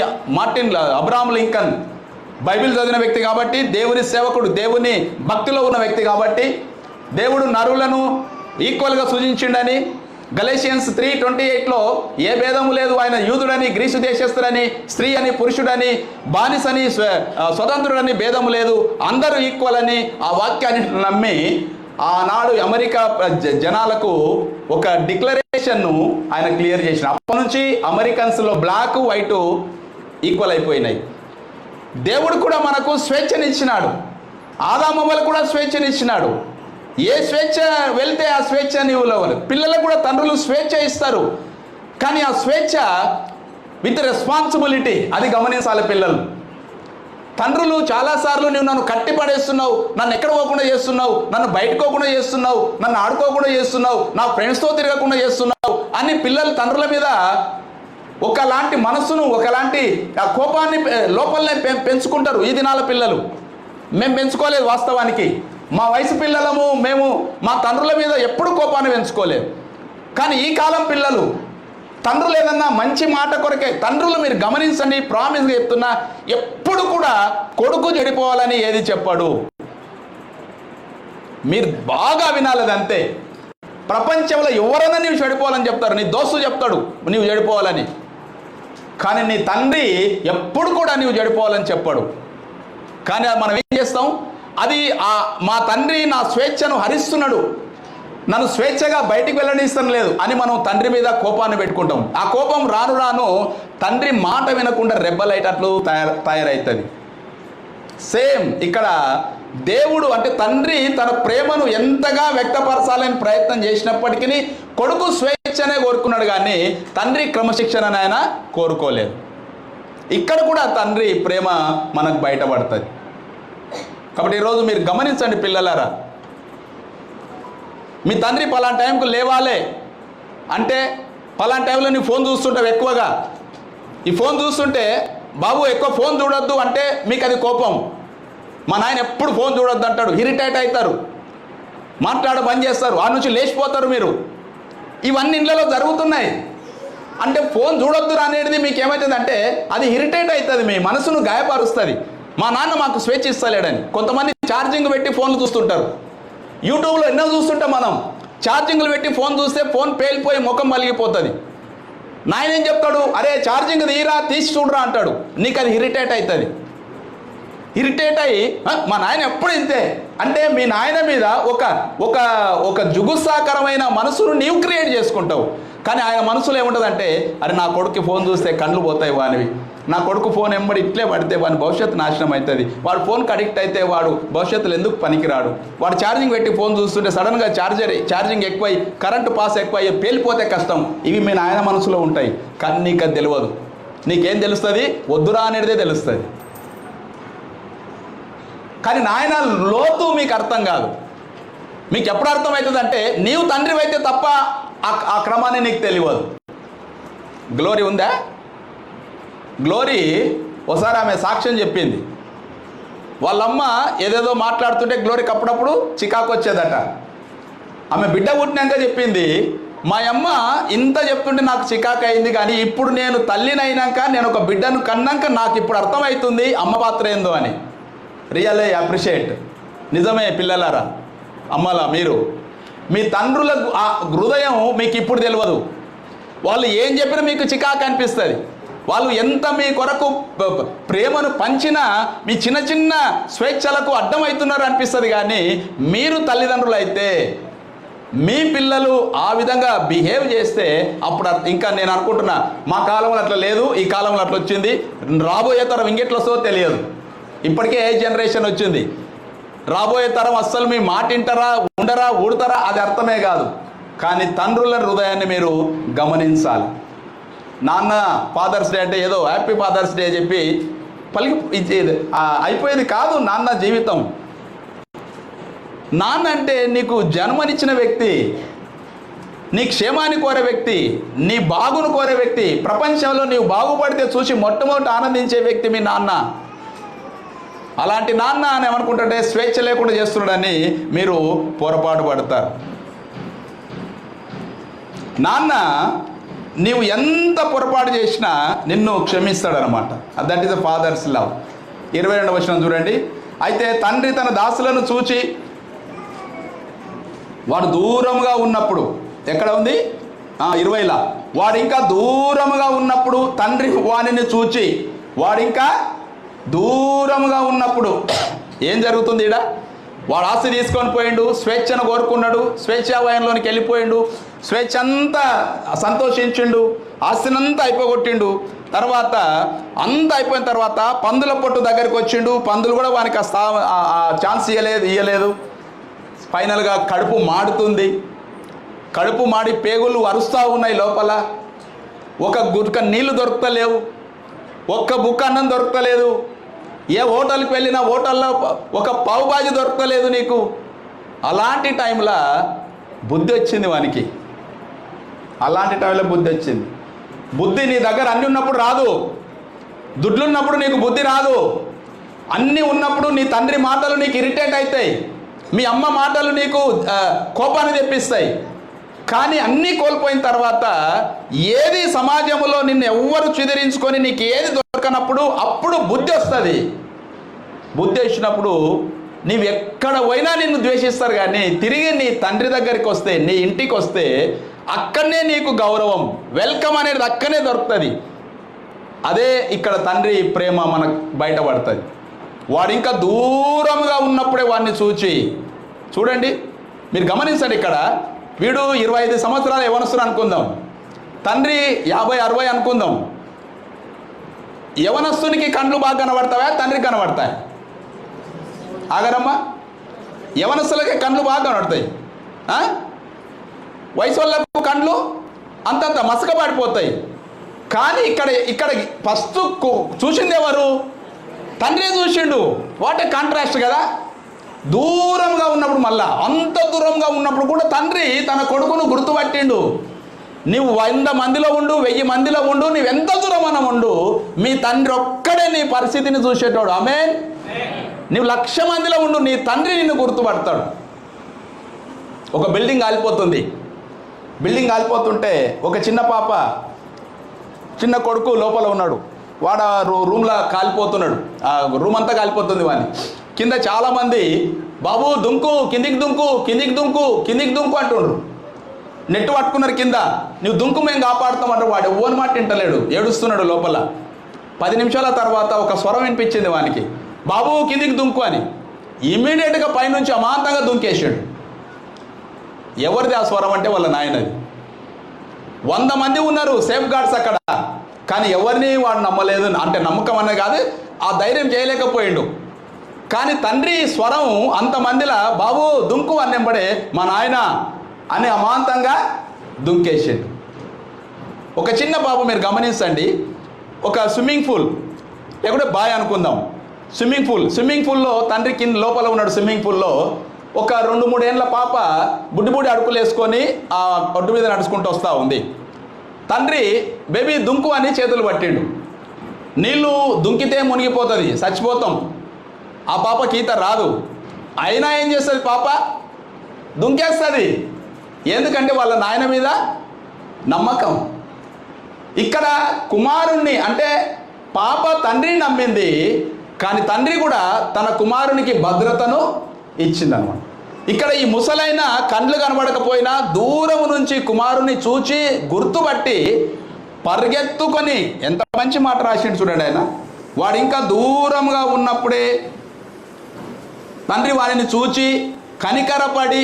అబ్రహాం లింకన్ బైబిల్ చదివిన వ్యక్తి కాబట్టి, దేవుని సేవకుడు, దేవుని భక్తిలో ఉన్న వ్యక్తి కాబట్టి, దేవుడు నరులను ఈక్వల్గా సూచించిండని గలేషియన్స్ 3:28లో ఏ భేదము లేదు, ఆయన యూదుడని, గ్రీసు దేశస్థుడని, స్త్రీ అని, పురుషుడని, బానిసని, స్వతంత్రుడని భేదము లేదు, అందరూ ఈక్వల్ అని ఆ వాక్యాన్ని నమ్మి ఆనాడు అమెరికా జనాలకు ఒక డిక్లరేషన్ను ఆయన క్లియర్ చేసిన. అప్పటి నుంచి అమెరికన్స్లో బ్లాక్ వైట్ ఈక్వల్ అయిపోయినాయి. దేవుడు కూడా మనకు స్వేచ్ఛనిచ్చినాడు. ఆదామవ్వలు కూడా స్వేచ్ఛనిచ్చినాడు. ఏ స్వేచ్ఛ వెళ్తే ఆ స్వేచ్ఛ నీవులవరు. పిల్లలకు కూడా తండ్రులు స్వేచ్ఛ ఇస్తారు. కానీ ఆ స్వేచ్ఛ విత్ రెస్పాన్సిబిలిటీ అది గమనించాలి పిల్లలు. తండ్రులు చాలాసార్లు నువ్వు నన్ను కట్టిపడేస్తున్నావు, నన్ను ఎక్కడ పోకుండా చేస్తున్నావు, నన్ను బయటకోకుండా చేస్తున్నావు, నన్ను ఆడుకోకుండా చేస్తున్నావు, నా ఫ్రెండ్స్తో తిరగకుండా చేస్తున్నావు అని పిల్లలు తండ్రుల మీద ఒకలాంటి మనస్సును, ఒకలాంటి కోపాన్ని లోపలనే పెంచుకుంటారు. ఈ దినాల పిల్లలు మేము పెంచుకోలేదు. వాస్తవానికి మా వయసు పిల్లలము మేము మా తండ్రుల మీద ఎప్పుడు కోపాన్ని పెంచుకోలేదు. కానీ ఈ కాలం పిల్లలు తండ్రులు ఏదన్నా మంచి మాట కొరకే, తండ్రులు మీరు గమనించండి, ప్రామిస్గా చెప్తున్నా, ఎప్పుడు కూడా కొడుకు చెడిపోవాలని ఏది చెప్పాడు. మీరు బాగా వినాలి అంతే. ప్రపంచంలో ఎవరైనా నీవు చెడిపోవాలని చెప్తారు, నీ దోస్తు చెప్తాడు నీవు చెడిపోవాలని, కానీ నీ తండ్రి ఎప్పుడు కూడా నీవు చెడిపోవాలని చెప్పాడు. కానీ మనం ఏం చేస్తాం? అది మా తండ్రి నా స్వేచ్ఛను హరిస్తున్నాడు, నన్ను స్వేచ్ఛగా బయటికి వెళ్ళనిస్తాను లేదు అని మనం తండ్రి మీద కోపాన్ని పెట్టుకుంటాం. ఆ కోపం రాను రాను తండ్రి మాట వినకుండా రెబ్బలైటట్లు తయారవుతుంది. సేమ్ ఇక్కడ దేవుడు అంటే తండ్రి తన ప్రేమను ఎంతగా వ్యక్తపరచాలని ప్రయత్నం చేసినప్పటికీ కొడుకు స్వేచ్ఛనే కోరుకున్నాడు, కానీ తండ్రి క్రమశిక్షణను ఆయన కోరుకోలేదు. ఇక్కడ కూడా తండ్రి ప్రేమ మనకు బయటపడుతుంది. కాబట్టి ఈరోజు మీరు గమనించండి పిల్లలారా, మీ తండ్రి పలానా టైంకు లేవాలే అంటే పలానా టైంలో నీ ఫోన్ చూస్తుంటావు ఎక్కువగా. ఈ ఫోన్ చూస్తుంటే బాబు ఎక్కువ ఫోన్ చూడొద్దు అంటే మీకు అది కోపం. మా నాయన ఎప్పుడు ఫోన్ చూడొద్దు అంటాడు, ఇరిటేట్ అవుతారు, మాట్లాడ బంద్ చేస్తారు, ఆ నుంచి లేచిపోతారు మీరు. ఇవన్నీ ఇళ్ళలో జరుగుతున్నాయి. అంటే ఫోన్ చూడొద్దు అనేది మీకు ఏమవుతుంది అంటే అది ఇరిటేట్ అవుతుంది, మీ మనసును గాయపరుస్తుంది. మా నాన్న మాకు స్వేచ్ఛ ఇస్తలేడని. కొంతమంది ఛార్జింగ్ పెట్టి ఫోన్లు చూస్తుంటారు. యూట్యూబ్లో ఎన్నో చూస్తుంటాం మనం. ఛార్జింగ్లు పెట్టి ఫోన్ చూస్తే ఫోన్ పేలిపోయి ముఖం మలిగిపోతుంది. నాయన ఏం చెప్తాడు, అరే ఛార్జింగ్ తీరా తీసి చూడరా అంటాడు. నీకు అది ఇరిటేట్ అవుతుంది. ఇరిటేట్ అయ్యి మా నాయన ఎప్పుడు ఇంతే అంటే మీ నాయన మీద ఒక ఒక ఒక జుగుత్సాకరమైన మనసును నీవు క్రియేట్ చేసుకుంటావు. కానీ ఆయన మనసులో ఏముంటుందంటే అరే నా కొడుకు ఫోన్ చూస్తే కళ్ళు పోతాయి వానివి, నా కొడుకు ఫోన్ ఎంబడి ఇట్లే పడితే వాని భవిష్యత్తు నాశనం అవుతుంది, వాడు ఫోన్కి అడిక్ట్ అయితే వాడు భవిష్యత్తులో ఎందుకు పనికిరాడు, వాడు ఛార్జింగ్ పెట్టి ఫోన్ చూస్తుంటే సడన్గా ఛార్జింగ్ ఎక్కువై కరెంటు పాస్ ఎక్కువ అయ్యి పేలిపోతే కష్టం. ఇవి మీ నాయన మనసులో ఉంటాయి. కానీ నీకు అది తెలియదు. నీకేం తెలుస్తుంది? వద్దురా అనేదే తెలుస్తుంది. కానీ నాయన లోతు మీకు అర్థం కాదు. మీకు ఎప్పుడు అర్థమవుతుందంటే నీవు తండ్రి అయితే తప్ప ఆ క్రమాన్ని నీకు తెలియదు. గ్లోరీ ఉందా? గ్లోరీ ఒకసారి ఆమె సాక్ష్యం చెప్పింది. వాళ్ళమ్మ ఏదేదో మాట్లాడుతుంటే గ్లోరీకి అప్పుడప్పుడు చికాకు వచ్చేదట. ఆమె బిడ్డ పుట్టినాక చెప్పింది, మా అమ్మ ఇంత చెప్తుంటే నాకు చికాకు అయింది, కానీ ఇప్పుడు నేను తల్లినైనాక నేను ఒక బిడ్డను కన్నాక నాకు ఇప్పుడు అర్థమవుతుంది అమ్మ పాత్ర ఏందో అని. Really appreciate. నిజమే పిల్లలారా, అమ్మలా మీరు మీ తండ్రుల హృదయం మీకు ఇప్పుడు తెలియదు. వాళ్ళు ఏం చెప్పినా మీకు చికాకు అనిపిస్తుంది. వాళ్ళు ఎంత మీ కొరకు ప్రేమను పంచినా మీ చిన్న చిన్న స్వేచ్ఛలకు అడ్డమవుతున్నారు అనిపిస్తుంది. కానీ మీరు తల్లిదండ్రులు అయితే మీ పిల్లలు ఆ విధంగా బిహేవ్ చేస్తే అప్పుడు ఇంకా నేను అనుకుంటున్నా మా కాలంలో అట్లా లేదు, ఈ కాలంలో అట్లా వచ్చింది, రాబోయే తరం ఇంకెట్లా వస్తుందో తెలియదు. ఇప్పటికే ఏ జనరేషన్ వచ్చింది. రాబోయే తరం అస్సలు మీ మాట వింటారా ఉండరా ఊడతారా అది అర్థమే కాదు. కానీ తండ్రుల హృదయాన్ని మీరు గమనించాలి. నాన్న ఫాదర్స్ డే అంటే ఏదో హ్యాపీ ఫాదర్స్ డే చెప్పి అయిపోయేది కాదు నాన్న జీవితం. నాన్న అంటే నీకు జన్మనిచ్చిన వ్యక్తి, నీ క్షేమాన్ని కోరే వ్యక్తి, నీ బాగును కోరే వ్యక్తి, ప్రపంచంలో నీవు బాగుపడితే చూసి మొట్టమొదటి ఆనందించే వ్యక్తి మీ నాన్న. అలాంటి నాన్న అని ఏమనుకుంటుంటే స్వేచ్ఛ లేకుండా చేస్తున్నాడని మీరు పొరపాటు పడతారు. నాన్న నీవు ఎంత పొరపాటు చేసినా నిన్ను క్షమిస్తాడనమాట. That is the father's love. 22వ వచనం చూడండి. అయితే తండ్రి తన దాసులను చూచి వాడు దూరంగా ఉన్నప్పుడు, ఎక్కడ ఉంది 20లా, వాడు ఇంకా దూరంగా ఉన్నప్పుడు తండ్రి వానిని చూచి, వాడు ఇంకా దూరంగా ఉన్నప్పుడు ఏం జరుగుతుంది? ఈడ వాడు ఆస్తి తీసుకొని పోయిండు, స్వేచ్ఛను కోరుకున్నాడు, స్వేచ్ఛావయంలోనికి వెళ్ళిపోయిండు, స్వేచ్ఛ అంతా సంతోషించిండు, ఆస్తినంతా అయిపోగొట్టిండు. తర్వాత అంతా అయిపోయిన తర్వాత పందుల పొట్టు దగ్గరికి వచ్చిండు. పందులు కూడా వానికి ఛాన్స్ ఇయ్యలేదు. ఫైనల్గా కడుపు మాడుతుంది. కడుపు మాడి పేగులు అరుస్తూ ఉన్నాయి లోపల. ఒక గుట్క నీళ్లు దొరుకుతలేవు, ఒక్క బుక్క అన్నం దొరకలేదు. ఏ హోటల్కి వెళ్ళినా హోటల్లో ఒక పావుబాజీ దొరకలేదు నీకు. అలాంటి టైంలో బుద్ధి వచ్చింది వానికి. అలాంటి టైంలో బుద్ధి వచ్చింది. బుద్ధి నీ దగ్గర అన్నీ ఉన్నప్పుడు రాదు. దుడ్లున్నప్పుడు నీకు బుద్ధి రాదు. అన్నీ ఉన్నప్పుడు నీ తండ్రి మాటలు నీకు ఇరిటేట్ అవుతాయి, మీ అమ్మ మాటలు నీకు కోపాన్ని తెప్పిస్తాయి. కానీ అన్నీ కోల్పోయిన తర్వాత ఏది సమాజంలో నిన్ను ఎవ్వరు చిదిరించుకొని నీకు ఏది దొరకనప్పుడు అప్పుడు బుద్ధి వస్తుంది. బుద్ధి వచ్చినప్పుడు నీవు ఎక్కడ పోయినా నిన్ను ద్వేషిస్తారు. కానీ తిరిగి నీ తండ్రి దగ్గరికి వస్తే, నీ ఇంటికి వస్తే అక్కడనే నీకు గౌరవం, వెల్కమ్ అనేది అక్కడనే దొరుకుతుంది. అదే ఇక్కడ తండ్రి ప్రేమ మనకు బయటపడుతుంది. వాడు ఇంకా దూరంగా ఉన్నప్పుడే వాడిని చూడండి, మీరు గమనించండి. ఇక్కడ వీడు 25 సంవత్సరాలు యవనస్తుడు అనుకుందాం, తండ్రి 50-60 అనుకుందాం. యవనస్తునికి కండ్లు బాగా కనబడతావా, తండ్రికి కనబడతాయి? ఆగరమ్మా, యవనస్తులకే కండ్లు బాగా కనబడతాయి. వయసు వాళ్ళకు కండ్లు అంతంత మసక పడిపోతాయి. కానీ ఇక్కడ ఫస్ట్ చూసింది ఎవరు? తండ్రి చూసిండు. వాట్ ఏ కాంట్రాస్ట్ కదా. దూరంగా ఉన్నప్పుడు, మళ్ళా అంత దూరంగా ఉన్నప్పుడు కూడా తండ్రి తన కొడుకును గుర్తుపట్టిండు. నువ్వు 100 మందిలో ఉండు, 1000 మందిలో ఉండు, నువ్వెంత దూరమన ఉండు, మీ తండ్రి ఒక్కడే నీ పరిస్థితిని చూసేటోడు. ఆమేన్. నువ్వు 1,00,000 మందిలో ఉండు, నీ తండ్రి నిన్ను గుర్తుపడతాడు. ఒక బిల్డింగ్ కాలిపోతుంది. బిల్డింగ్ కాలిపోతుంటే ఒక చిన్న పాప, చిన్న కొడుకు లోపల ఉన్నాడు. వాడు రూమ్లో కాలిపోతున్నాడు. ఆ రూమ్ అంతా కాలిపోతుంది. వాడిని కింద చాలామంది బాబు దుంకు, కిందికి దుంకు, కిందికి దుంకు, కిందికి దుంకు అంటుండ్రు. నెట్టు పట్టుకున్నారు కింద. నువ్వు దుంకు మేము కాపాడుతామంటారు. వాడు ఓన్ మాట వింటలేడు, ఏడుస్తున్నాడు లోపల. 10 నిమిషాల తర్వాత ఒక స్వరం వినిపించింది వానికి, బాబు కిందికి దుంకు అని. ఇమ్మీడియట్గా పైనుంచి అమాంతంగా దుంకేసాడు. ఎవరిది ఆ స్వరం అంటే వాళ్ళ నాయనది. 100 మంది ఉన్నారు సేఫ్ గార్డ్స్ అక్కడ, కానీ ఎవరిని వాడు నమ్మలేదు. అంటే నమ్మకం అనే కాదు, ఆ ధైర్యం చేయలేకపోయిండు. కానీ తండ్రి స్వరం అంతమందిలా బాబు దుంకు అన్నెంబడే మా నాయన అని అమాంతంగా దుంకేసాడు. ఒక చిన్న బాబు, మీరు గమనించండి, ఒక స్విమ్మింగ్ పూల్ లేకుంటే బాయ్ అనుకుందాం, స్విమ్మింగ్ పూల్లో తండ్రి కింద లోపల ఉన్నాడు. స్విమ్మింగ్ పూల్లో ఒక 2-3 ఏళ్ళ పాప బుడ్డి అడుగులు వేసుకొని ఆ ఒడ్డు మీద నడుచుకుంటూ వస్తూ ఉంది. తండ్రి బేబీ దుంకు అని చేతులు పట్టిండు. నీళ్ళు దుంకితే మునిగిపోతుంది, చచ్చిపోతాం. ఆ పాపకి ఈత రాదు. అయినా ఏం చేస్తుంది పాప? దుంకేస్తుంది. ఎందుకంటే వాళ్ళ నాయన మీద నమ్మకం. ఇక్కడ కుమారుణ్ణి, అంటే పాప తండ్రిని నమ్మింది, కానీ తండ్రి కూడా తన కుమారునికి భద్రతను ఇచ్చిందనమాట. ఇక్కడ ఈ ముసలైన కండ్లు కనబడకపోయినా దూరం నుంచి కుమారుని చూచి గుర్తుపట్టి పరిగెత్తుకొని, ఎంత మంచి మాట రాసిండు చూడండి ఆయన. వాడు ఇంకా దూరంగా ఉన్నప్పుడే తండ్రి వారిని చూచి కనికరపడి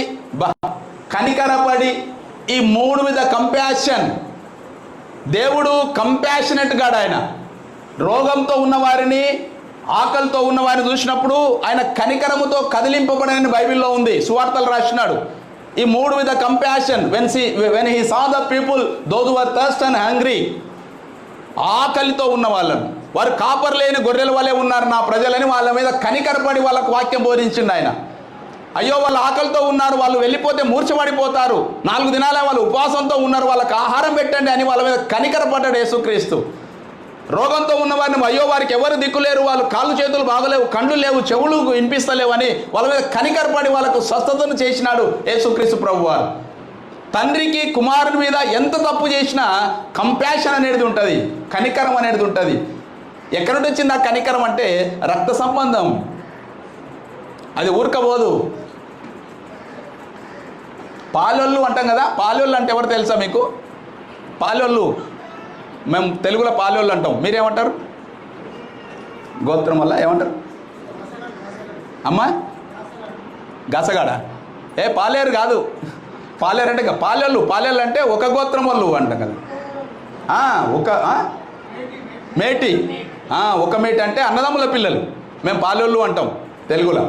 ఈ 3 విధ కంపాషన్. దేవుడు కంపాషనెట్ గాడు. ఆయన రోగంతో ఉన్నవారిని, ఆకలితో ఉన్నవారిని చూసినప్పుడు ఆయన కనికరముతో కదిలింపబడని బైబిల్లో ఉంది. సువార్తలు రాసినాడు. ఈ 3 విధ compassion. when he saw the people, those who were thirst and hungry, ఆకలితో ఉన్న వాళ్ళను, వారు కాపర్ లేని గొర్రెల వలె ఉన్నారు నా ప్రజలని వాళ్ళ మీద కనికరపడి వాళ్ళకు వాక్యం బోధించిండు ఆయన. అయ్యో వాళ్ళు ఆకలితో ఉన్నారు, వాళ్ళు వెళ్ళిపోతే మూర్ఛపడిపోతారు, 4 దినాలే వాళ్ళు ఉపవాసంతో ఉన్నారు, వాళ్ళకి ఆహారం పెట్టండి అని వాళ్ళ మీద కనికరపడ్డాడు యేసుక్రీస్తు. రోగంతో ఉన్నవారిని, అయ్యో వారికి ఎవరు దిక్కులేరు, వాళ్ళు కాళ్ళు చేతులు బాగలేవు, కళ్ళు లేవు, చెవులు వినిపిస్తలేవు అని వాళ్ళ మీద కనికరపడి వాళ్ళకు స్వస్థతను చేసినాడు యేసుక్రీస్తు ప్రభువారు. తండ్రికి కుమారుని మీద ఎంత తప్పు చేసినా కంపాషన్ అనేది ఉంటుంది, కనికరం అనేది ఉంటుంది. ఎక్కడి నుండి వచ్చింది ఆ కనికరం అంటే రక్త సంబంధం. అది ఊరకపోదు. పాలోళ్ళు అంటాం కదా, పాలోళ్ళు అంటే ఎవరు తెలుసా మీకు? పాలోళ్ళు, మేము తెలుగులో పాలోళ్ళు అంటాం, మీరేమంటారు? గోత్రం వల్ల ఏమంటారు అమ్మా? గసగాడ? పాలేరు కాదు. పాలేరు అంటే పాలేళ్ళు అంటే ఒక గోత్రం వాళ్ళు అంటాం కదా. మేటి, ఒక మేటి అంటే అన్నదమ్ముల పిల్లలు. మేము పాలోళ్ళు అంటాం తెలుగులో,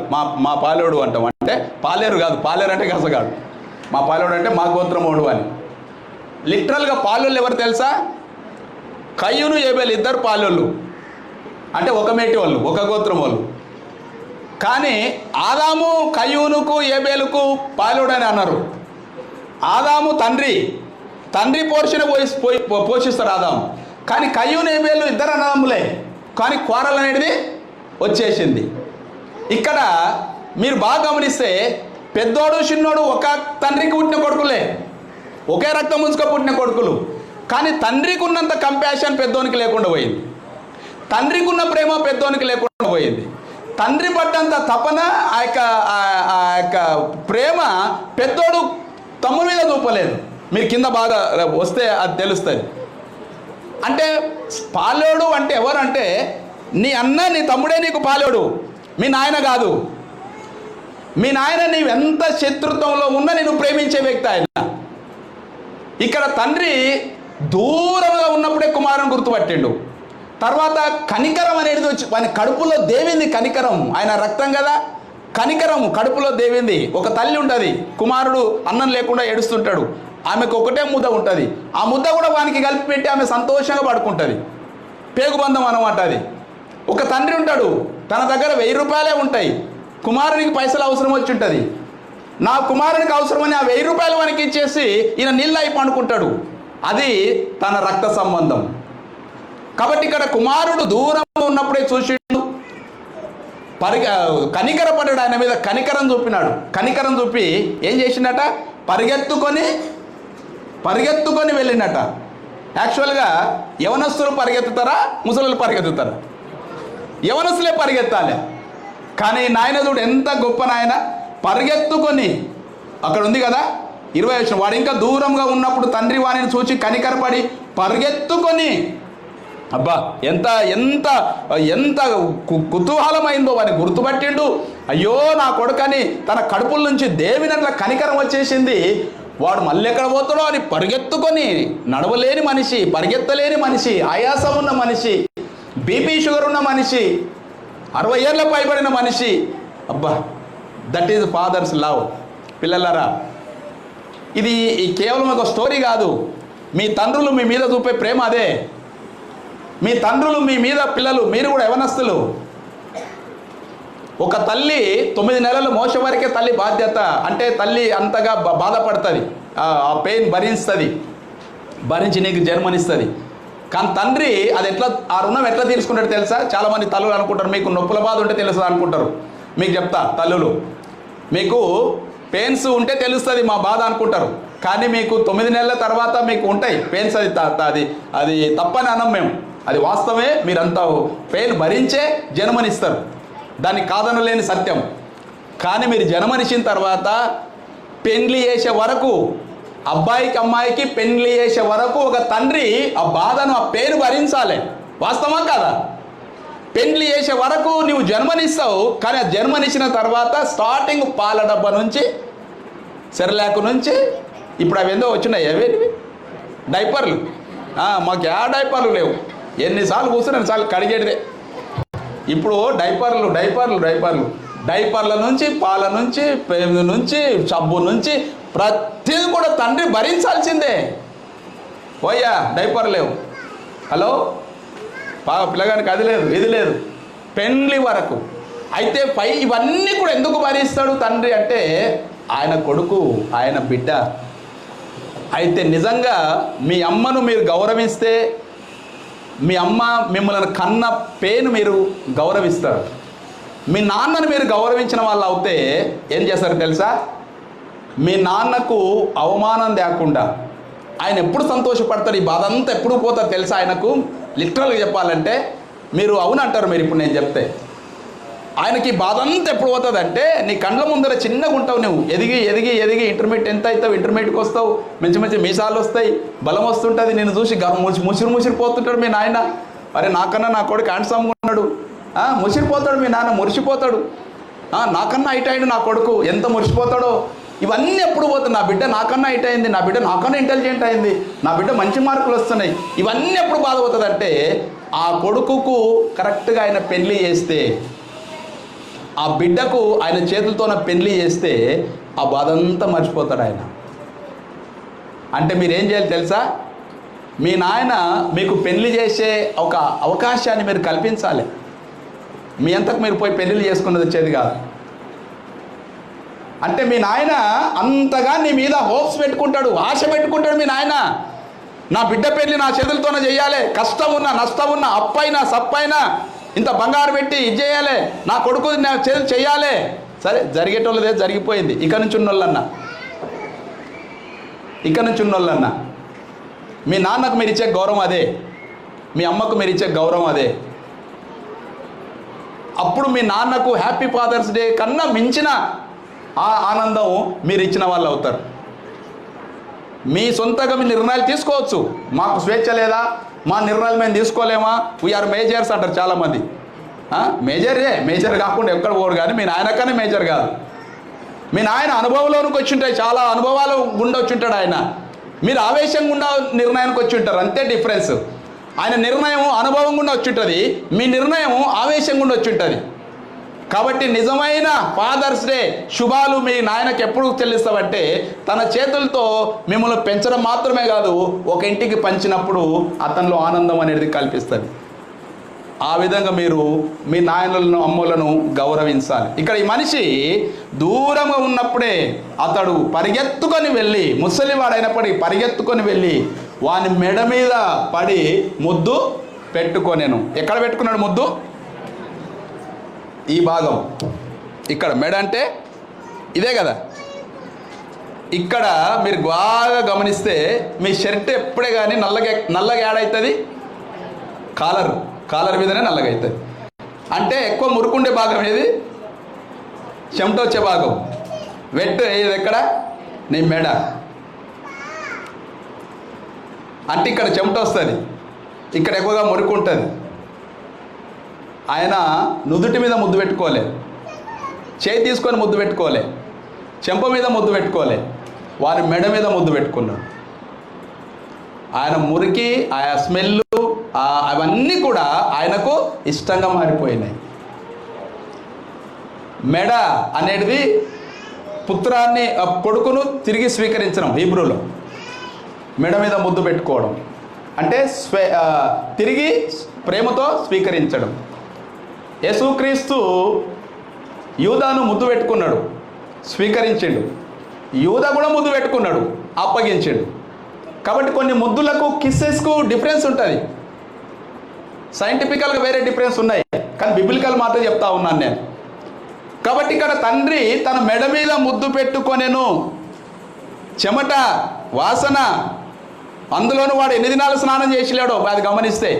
మా పాలోడు అంటాం. అంటే పాలేరు కాదు, పాలేరు అంటే గసగాడు. మా పాలోడు అంటే మా గోత్రమోడు అని. లిటరల్గా పాలోళ్ళు ఎవరు తెలుసా? కయ్యూను ఏబేలు, 2 పాలోళ్ళు. అంటే ఒక మేటి వాళ్ళు, ఒక గోత్రం వాళ్ళు. కానీ ఆదాము కయ్యూనుకు ఏబేలుకు పాలోడు అని అన్నారు. ఆదాము తండ్రి పోర్షన్ పోషిస్తారు ఆదాము. కానీ కయ్యూను ఏబేలు 2 అన్నదమ్ములే, కానీ కోరలు అనేది వచ్చేసింది. ఇక్కడ మీరు బాగా గమనిస్తే పెద్దోడు చిన్నోడు ఒక తండ్రికి పుట్టిన కొడుకులే, ఒకే రక్తం ముంచుక పుట్టిన కొడుకులు. కానీ తండ్రికి ఉన్నంత కంపాషన్ పెద్దోనికి లేకుండా పోయింది. తండ్రికి ఉన్న ప్రేమ పెద్దోనికి లేకుండా పోయింది. తండ్రి పడ్డంత తపన, ఆ యొక్క ప్రేమ పెద్దోడు తమ్ముడి మీద చూపలేదు. మీరు కింద బాగా వస్తే అది తెలుస్తుంది. అంటే పాలోడు అంటే ఎవరంటే నీ అన్న, నీ తమ్ముడే నీకు పాలోడు, మీ నాయన కాదు. మీ నాయన నీవు ఎంత శత్రుత్వంలో ఉన్నా నేను ప్రేమించే వ్యక్తి ఆయన. ఇక్కడ తండ్రి దూరంగా ఉన్నప్పుడే కుమారుని గుర్తుపట్టిండు. తర్వాత కనికరం అనేది వచ్చి ఆయన కడుపులో దేవింది. కనికరం, ఆయన రక్తం కదా, కనికరం కడుపులో దేవింది. ఒక తల్లి ఉంటుంది, కుమారుడు అన్నం లేకుండా ఏడుస్తుంటాడు, ఆమెకు ఒకటే ముద్ద ఉంటుంది. ఆ ముద్ద కూడా వానికి కలిపి పెట్టి ఆమె సంతోషంగా పడుకుంటుంది. పేగుబంధం అన్నమాట అది. ఒక తండ్రి ఉంటాడు, తన దగ్గర 1000 రూపాయలే ఉంటాయి, కుమారునికి పైసలు అవసరం వచ్చి ఉంటుంది. నా కుమారునికి అవసరమని ఆ 1000 రూపాయలు వానికి ఇచ్చేసి ఈయన నీళ్ళు అయి పండుకుంటాడు. అది తన రక్త సంబంధం. కాబట్టి ఇక్కడ కుమారుడు దూరంగా ఉన్నప్పుడే చూసిండు, కనికరపడ్డాడు, ఆయన మీద కనికరం చూపినాడు. కనికరం చూపి ఏం చేసిండట, పరిగెత్తుకొని వెళ్ళినట. యాక్చువల్గా యవనస్తులు పరిగెత్తుతారా, ముసలు పరిగెత్తుతారా? యవనస్తులే పరిగెత్తాలి. కానీ నాయనదుడు ఎంత గొప్ప నాయన, పరిగెత్తుకొని, అక్కడ ఉంది కదా 20 వచ్చిన, వాడు ఇంకా దూరంగా ఉన్నప్పుడు తండ్రి వాణిని చూచి కనికరపడి పరిగెత్తుకొని, అబ్బా ఎంత ఎంత ఎంత కుతూహలమైందో వాడిని గుర్తుపట్టిండు. అయ్యో నా కొడుకని తన కడుపుల నుంచి దేవినట్ల కనికరం వచ్చేసింది. వాడు మళ్ళీ ఎక్కడ పోతాడో అని పరిగెత్తుకొని, నడవలేని మనిషి, పరిగెత్తలేని మనిషి, ఆయాసం ఉన్న మనిషి, బీపీ షుగర్ ఉన్న మనిషి, 60 ఏళ్ళ పైబడిన మనిషి. అబ్బా, దట్ ఈజ్ ఫాదర్స్ లవ్. పిల్లలారా, ఇది కేవలం ఒక స్టోరీ కాదు. మీ తండ్రులు మీ మీద చూపే ప్రేమ అదే. మీ తండ్రులు మీ మీద, పిల్లలు, మీరు కూడా యవనస్తులు. ఒక తల్లి 9 నెలలు మోసే వరకే తల్లి బాధ్యత. అంటే తల్లి అంతగా బాధపడుతుంది, ఆ పెయిన్ భరించి నీకు జన్మనిస్తుంది. కానీ తండ్రి అది ఎట్లా, ఆ రుణం ఎట్లా తీర్చుకుంటాడు తెలుసా? చాలామంది తల్లులు అనుకుంటారు మీకు నొప్పుల బాధ ఉంటే తెలుస్తుంది అనుకుంటారు. మీకు చెప్తా, తల్లులు మీకు పెయిన్స్ ఉంటే తెలుస్తుంది మా బాధ అనుకుంటారు. కానీ మీకు 9 నెలల తర్వాత మీకు ఉంటాయి పెయిన్స్. అది తప్పని అనం మేము, అది వాస్తవమే. మీరంతా పెయిన్ భరించే జన్మనిస్తారు, దాన్ని కాదనలేని సత్యం. కానీ మీరు జన్మనిచ్చిన తర్వాత పెండ్లి చేసే వరకు, అబ్బాయికి అమ్మాయికి పెండ్లి చేసే వరకు ఒక తండ్రి ఆ బాధను, ఆ పెయిన్ భరించాలి. వాస్తవమా కాదా? పెండ్లి చేసే వరకు నువ్వు జన్మనిస్తావు. కానీ ఆ జన్మనిచ్చిన తర్వాత స్టార్టింగ్ పాల డబ్బా నుంచి, సెరలాక్ నుంచి, ఇప్పుడు అవి ఏందో వచ్చినాయి, అవేవి డైపర్లు. మాకు ఏ డైపర్లు లేవు. ఎన్నిసార్లు కూర్చొని ఎన్నిసార్లు కడిగేటిదే. ఇప్పుడు డైపర్ల నుంచి, పాల నుంచి, పేరు నుంచి, సబ్బు నుంచి, ప్రతిదీ కూడా తండ్రి భరించాల్సిందే. ఓయ్యా డైపర్ లేవు, హలో పిల్లగానికి అది లేదు, ఇది లేదు, పెండ్లి వరకు. అయితే ఇవన్నీ కూడా ఎందుకు భరిస్తాడు తండ్రి అంటే, ఆయన కొడుకు, ఆయన బిడ్డ. అయితే నిజంగా మీ అమ్మను మీరు గౌరవిస్తే, మీ అమ్మ మిమ్మల్ని కన్న పేను మీరు గౌరవిస్తారు. మీ నాన్నను మీరు గౌరవించిన వాళ్ళు అవుతే ఏం చేస్తారు తెలుసా? మీ నాన్నకు అవమానం లేకుండా ఆయన ఎప్పుడు సంతోషపడతారు, ఈ బాధ అంతా ఎప్పుడు పోతారు తెలుసా ఆయనకు? లిటరల్గా చెప్పాలంటే మీరు అవునంటారు. మీరు ఇప్పుడు నేను చెప్తే ఆయనకి బాధ అంతా ఎప్పుడు పోతుంది అంటే, నీ కండ్ల ముందర చిన్నగా ఉంటావు, నువ్వు ఎదిగి ఎదిగి ఎదిగి ఇంటర్మీడియట్ ఎంత అవుతావు, ఇంటర్మీడియట్కి వస్తావు, మంచి మంచి మీసాలు వస్తాయి, బలం వస్తుంటుంది, నేను చూసి ముసిరిపోతుంటాడు మీ నాయన. అరే నాకన్నా నా కొడుకు హ్యాండ్సమ్గా ఉన్నాడు, ముసిరిపోతాడు మీ నాన్న, మురిసిపోతాడు. నాకన్నా హైట్ అయిండు నా కొడుకు, ఎంత మురిసిపోతాడో. ఇవన్నీ ఎప్పుడు పోతుంది? నా బిడ్డ నాకన్నా హైట్ అయింది, నా బిడ్డ నాకన్నా ఇంటెలిజెంట్ అయింది, నా బిడ్డ మంచి మార్కులు వస్తున్నాయి. ఇవన్నీ ఎప్పుడు బాధపోతుంది అంటే, ఆ కొడుకుకు కరెక్ట్గా ఆయన పెళ్లి చేస్తే, ఆ బిడ్డకు ఆయన చేతులతోన పెళ్లి చేస్తే ఆ బాధ అంతా మర్చిపోతాడు ఆయన. అంటే మీరేం చేయాలి తెలుసా? మీ నాయన మీకు పెళ్లి చేసే ఒక అవకాశాన్ని మీరు కల్పించాలి. మీ అంతకు మీరు పోయి పెళ్లిళ్ళు చేసుకున్నది వచ్చేది కాదు. అంటే మీ నాయన అంతగా నీ మీద హోప్స్ పెట్టుకుంటాడు, ఆశ పెట్టుకుంటాడు. మీ నాయన నా బిడ్డ పెళ్లి నా చేతులతోనే చేయాలి, కష్టం ఉన్నా నష్టం ఉన్నా, అప్పైనా సప్పైనా, ఇంత బంగారు పెట్టి ఇది చేయాలి, నా కొడుకు నా చేతులు చేయాలి. సరే జరిగేటోళ్ళదే జరిగిపోయింది. ఇక నుంచి ఉన్నోళ్ళన్నా మీ నాన్నకు మీరు ఇచ్చే గౌరవం అదే, మీ అమ్మకు మీరు ఇచ్చే గౌరవం అదే. అప్పుడు మీ నాన్నకు హ్యాపీ ఫాదర్స్ డే కన్నా మించిన ఆ ఆనందం మీరు ఇచ్చిన వాళ్ళు అవుతారు. మీ సొంతగా మీ నిర్ణయాలు తీసుకోవచ్చు. మాకు స్వేచ్ఛ లేదా, మా నిర్ణయాలు మేము తీసుకోలేమా, వీఆర్ మేజర్స్ అంటారు చాలామంది. మేజర్ కాకుండా ఎక్కడ పోరు. కానీ మీ నాయనకనే మేజర్ కాదు. మీ నాయన అనుభవంలోనికి వచ్చి ఉంటాయి, చాలా అనుభవాలు గుండా వచ్చి ఉంటాడు ఆయన. మీరు ఆవేశం గుండా నిర్ణయానికి వచ్చి ఉంటారు, అంతే డిఫరెన్స్. ఆయన నిర్ణయం అనుభవం గుండా వచ్చి ఉంటుంది, మీ నిర్ణయం ఆవేశం గుండా వచ్చి ఉంటుంది. కాబట్టి నిజమైన ఫాదర్స్ డే శుభాలు మీ నాయనకి ఎప్పుడు చెల్లిస్తామంటే, తన చేతులతో మిమ్మల్ని పెంచడం మాత్రమే కాదు, ఒక ఇంటికి పంచినప్పుడు అతనిలో ఆనందం అనేది కల్పిస్తుంది. ఆ విధంగా మీరు మీ నాయనలను అమ్మలను గౌరవించాలి. ఇక్కడ ఈ మనిషి దూరంగా ఉన్నప్పుడే అతడు పరిగెత్తుకొని వెళ్ళి, ముసలివాడైనప్పటికీ పరిగెత్తుకొని వెళ్ళి వాని మెడ మీద పడి ముద్దు పెట్టుకొనెను. ఎక్కడ పెట్టుకున్నాడు ముద్దు? ఈ భాగం ఇక్కడ. మెడ అంటే ఇదే కదా. ఇక్కడ మీరు బాగా గమనిస్తే మీ షర్ట్ ఎప్పుడే కానీ నల్లగా యాడ్ అవుతుంది. కాలర్ మీదనే నల్లగా అవుతుంది. అంటే ఎక్కువ మురుకుండే భాగం ఏది? చెమట వచ్చే భాగం. వెట్ ఏది ఎక్కడ? నీ మెడ. అంటే ఇక్కడ చెమట వస్తుంది, ఇక్కడ ఎక్కువగా మురికి ఉంటుంది. ఆయన నుదుటి మీద ముద్దు పెట్టుకోలే, చేయి తీసుకొని ముద్దు పెట్టుకోలే, చెంప మీద ముద్దు పెట్టుకోలే, వారి మెడ మీద ముద్దు పెట్టుకున్నాడు. ఆయన మురికి, ఆ స్మెల్, అవన్నీ కూడా ఆయనకు ఇష్టంగా మారిపోయినాయి. మెడ అనేది పుత్రాన్ని, కొడుకును తిరిగి స్వీకరించడం. హీబ్రూలో మెడ మీద ముద్దు పెట్టుకోవడం అంటే తిరిగి ప్రేమతో స్వీకరించడం. యేసుక్రీస్తు యూదాను ముద్దు పెట్టుకున్నాడు, స్వీకరించాడు. యూదా కూడా ముద్దు పెట్టుకున్నాడు, అప్పగించాడు. కాబట్టి కొన్ని ముద్దులకు, కిస్సెస్కు డిఫరెన్స్ ఉంటుంది. సైంటిఫికల్గా వేరే డిఫరెన్స్ ఉన్నాయి, కానీ బిబిలికల్ మాత్రం చెప్తా ఉన్నాను నేను. కాబట్టి ఇక్కడ తండ్రి తన మెడ మీద ముద్దు పెట్టుకొనెను. చెమట వాసన, అందులోనూ వాడు ఎన్ని దినాలు స్నానం చేసిలేడో అది గమనిస్తే.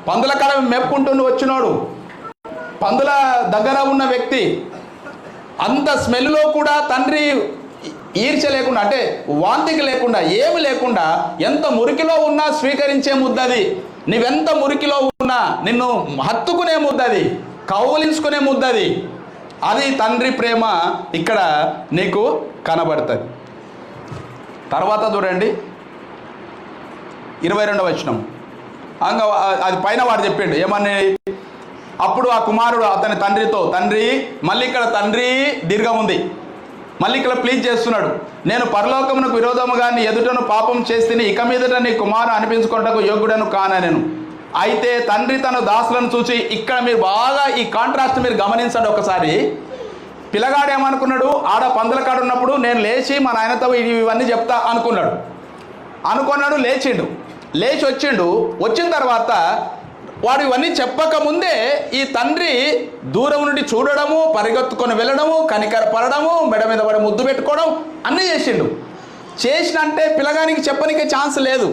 పందుల కాడ మెప్పుకుంటూ వచ్చినాడు, పందుల దగ్గర ఉన్న వ్యక్తి. అంత స్మెల్లో కూడా తండ్రి ఈర్చ లేకుండా, అంటే వాంతికి లేకుండా, ఏమి లేకుండా, ఎంత మురికిలో ఉన్నా స్వీకరించే ముద్దది. నీవెంత మురికిలో ఉన్నా నిన్ను హత్తుకునే ముద్దది, కౌలించుకునే ముద్దది. అది తండ్రి ప్రేమ ఇక్కడ నీకు కనబడుతుంది. తర్వాత చూడండి 22వ వచనం. అది పైన వాడు చెప్పాడు ఏమని? అప్పుడు ఆ కుమారుడు అతని తండ్రితో, తండ్రి, మళ్ళీ ఇక్కడ తండ్రి దీర్ఘం ఉంది, మళ్ళీ ఇక్కడ ప్లీజ్ చేస్తున్నాడు. నేను పరలోకమునకు విరోధముగా నీ ఎదుటను పాపం చేస్తేనే, ఇక మీదట నీ కుమారు అనిపించుకోవటకు యోగ్యుడను కానెను. అయితే తండ్రి తన దాసులను చూసి, ఇక్కడ మీరు బాగా ఈ కాంట్రాస్ట్ మీరు గమనించండి ఒకసారి. పిల్లగాడు ఏమనుకున్నాడు? ఆడ పందుల కాడ ఉన్నప్పుడు నేను లేచి మా నాయనతో ఇవన్నీ చెప్తా అనుకున్నాడు. లేచి వచ్చిండు. వచ్చిన తర్వాత వాడు ఇవన్నీ చెప్పకముందే ఈ తండ్రి దూరం నుండి చూడడము, పరిగెత్తుకొని వెళ్ళడము, కనికర పడడము, మెడ మీద పడి ముద్దు పెట్టుకోవడం అన్నీ చేసిండు. చేసినంటే పిల్లగానికి చెప్పనికే ఛాన్స్ లేదు.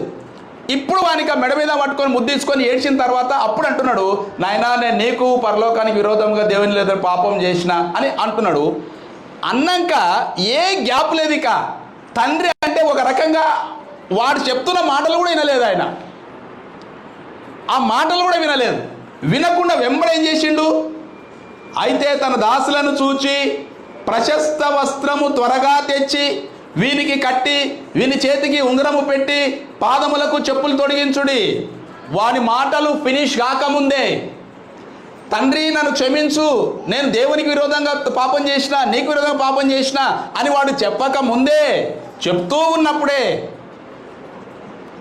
ఇప్పుడు వానికి మెడ మీద పట్టుకొని ముద్దించుకొని ఏడ్చిన తర్వాత అప్పుడు అంటున్నాడు, నాయనా నేను నీకు పరలోకానికి విరోధంగా దేవుని లేదా పాపం చేసిన అని అంటున్నాడు. అన్నాక ఏ గ్యాప్ లేదు. ఇక తండ్రి అంటే ఒక రకంగా వాడు చెప్తున్న మాటలు కూడా వినలేదు. ఆయన ఆ మాటలు కూడా వినలేదు. వినకుండా వెంబడేం చేసిండు? అయితే తన దాసులను చూచి ప్రశస్త వస్త్రము త్వరగా తెచ్చి వీనికి కట్టి, వీని చేతికి ఉంగరము పెట్టి, పాదములకు చెప్పులు తొడిగించుడి. వాని మాటలు ఫినిష్ కాకముందే, తండ్రి నన్ను క్షమించు, నేను దేవునికి విరోధంగా పాపం చేసిన, నీకు విరోధంగా పాపం చేసిన అని వాడు చెప్పక ముందే, చెప్తూ ఉన్నప్పుడే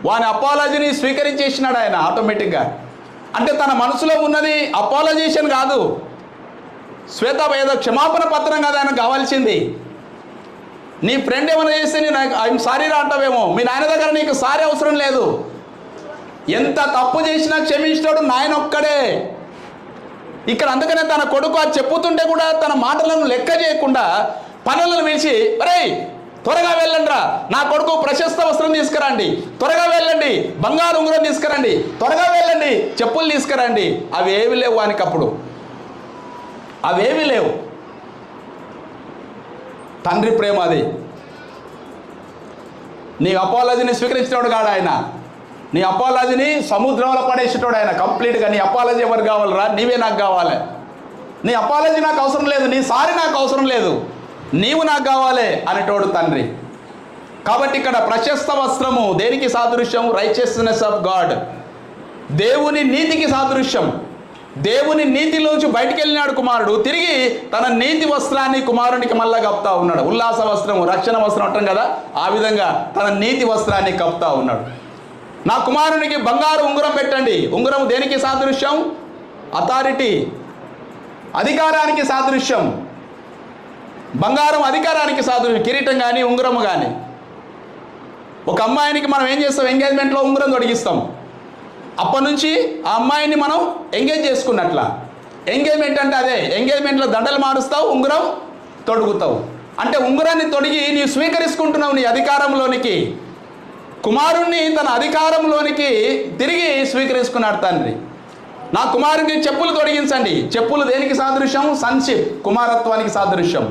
వాని అపాలజీని స్వీకరించేసినాడు ఆయన ఆటోమేటిక్గా. అంటే తన మనసులో ఉన్నది అపాలజేషన్ కాదు, ఏదో క్షమాపణ పత్రం కాదు ఆయనకు కావాల్సింది. నీ ఫ్రెండ్ ఏమైనా చేస్తే నేను ఐఎమ్ సారీ రా అంటావేమో, మీ నాయన దగ్గర నీకు సారీ అవసరం లేదు. ఎంత తప్పు చేసినా క్షమించినాడు నాయన ఒక్కడే. ఇక్కడ అందుకనే తన కొడుకు అది చెప్పుతుంటే కూడా తన మాటలను లెక్క చేయకుండా పనులను పిలిచి, అరే త్వరగా వెళ్ళండి రా, నా కొడుకు ప్రశస్త వస్త్రం తీసుకురండి, త్వరగా వెళ్ళండి, బంగారు ఉంగరం తీసుకురండి, త్వరగా వెళ్ళండి, చెప్పులు తీసుకురండి. అవి ఏవి లేవు వానికి, అప్పుడు అవేవి లేవు. తండ్రి ప్రేమ అది. నీ అపాలజీని స్వీకరించినోడు కాడు ఆయన, నీ అపాలజీని సముద్రంలో పడేసేటోడు ఆయన కంప్లీట్గా. నీ అపాలజీ ఎవరు కావాలరా? నీవే నాకు కావాలి. నీ అపాలజీ నాకు అవసరం లేదు, నీ సారీ నాకు అవసరం లేదు, నీవు నాకు కావాలి అనేటోడు తండ్రి. కాబట్టి ఇక్కడ ప్రశస్త వస్త్రము దేనికి సాదృశ్యం? రైచియస్నెస్ ఆఫ్ గాడ్, దేవుని నీతికి సాదృశ్యం. దేవుని నీతిలోంచి బయటికి వెళ్ళినాడు కుమారుడు, తిరిగి తన నీతి వస్త్రాన్ని కుమారునికి మళ్ళా కప్తా ఉన్నాడు. ఉల్లాస వస్త్రము, రక్షణ వస్త్రం అంటాం కదా, ఆ విధంగా తన నీతి వస్త్రాన్ని కప్తా ఉన్నాడు. నా కుమారునికి బంగారు ఉంగరం పెట్టండి. ఉంగరం దేనికి సాదృశ్యం? అథారిటీ, అధికారానికి సాదృశ్యం. బంగారం అధికారానికి సాదృశ్యం, కిరీటం కానీ ఉంగరము కానీ. ఒక అమ్మాయినికి మనం ఏం చేస్తాం, ఎంగేజ్మెంట్లో ఉంగరం తొడిగిస్తాం. అప్పటి నుంచి ఆ అమ్మాయిని మనం ఎంగేజ్ చేసుకున్నట్ల. ఎంగేజ్మెంట్ అంటే అదే, ఎంగేజ్మెంట్లో దండలు మారుస్తావు, ఉంగరం తొడుగుతావు. అంటే ఉంగరాన్ని తొడిగి నీవు స్వీకరించుకుంటున్నావు నీ అధికారంలోనికి. కుమారుణ్ణి తన అధికారంలోనికి తిరిగి స్వీకరించుకున్నాడు తండ్రి. నా కుమారునికి చెప్పులు తొడిగించండి. చెప్పులు దేనికి సాదృశ్యం? సన్షిప్, కుమారత్వానికి సాదృశ్యం.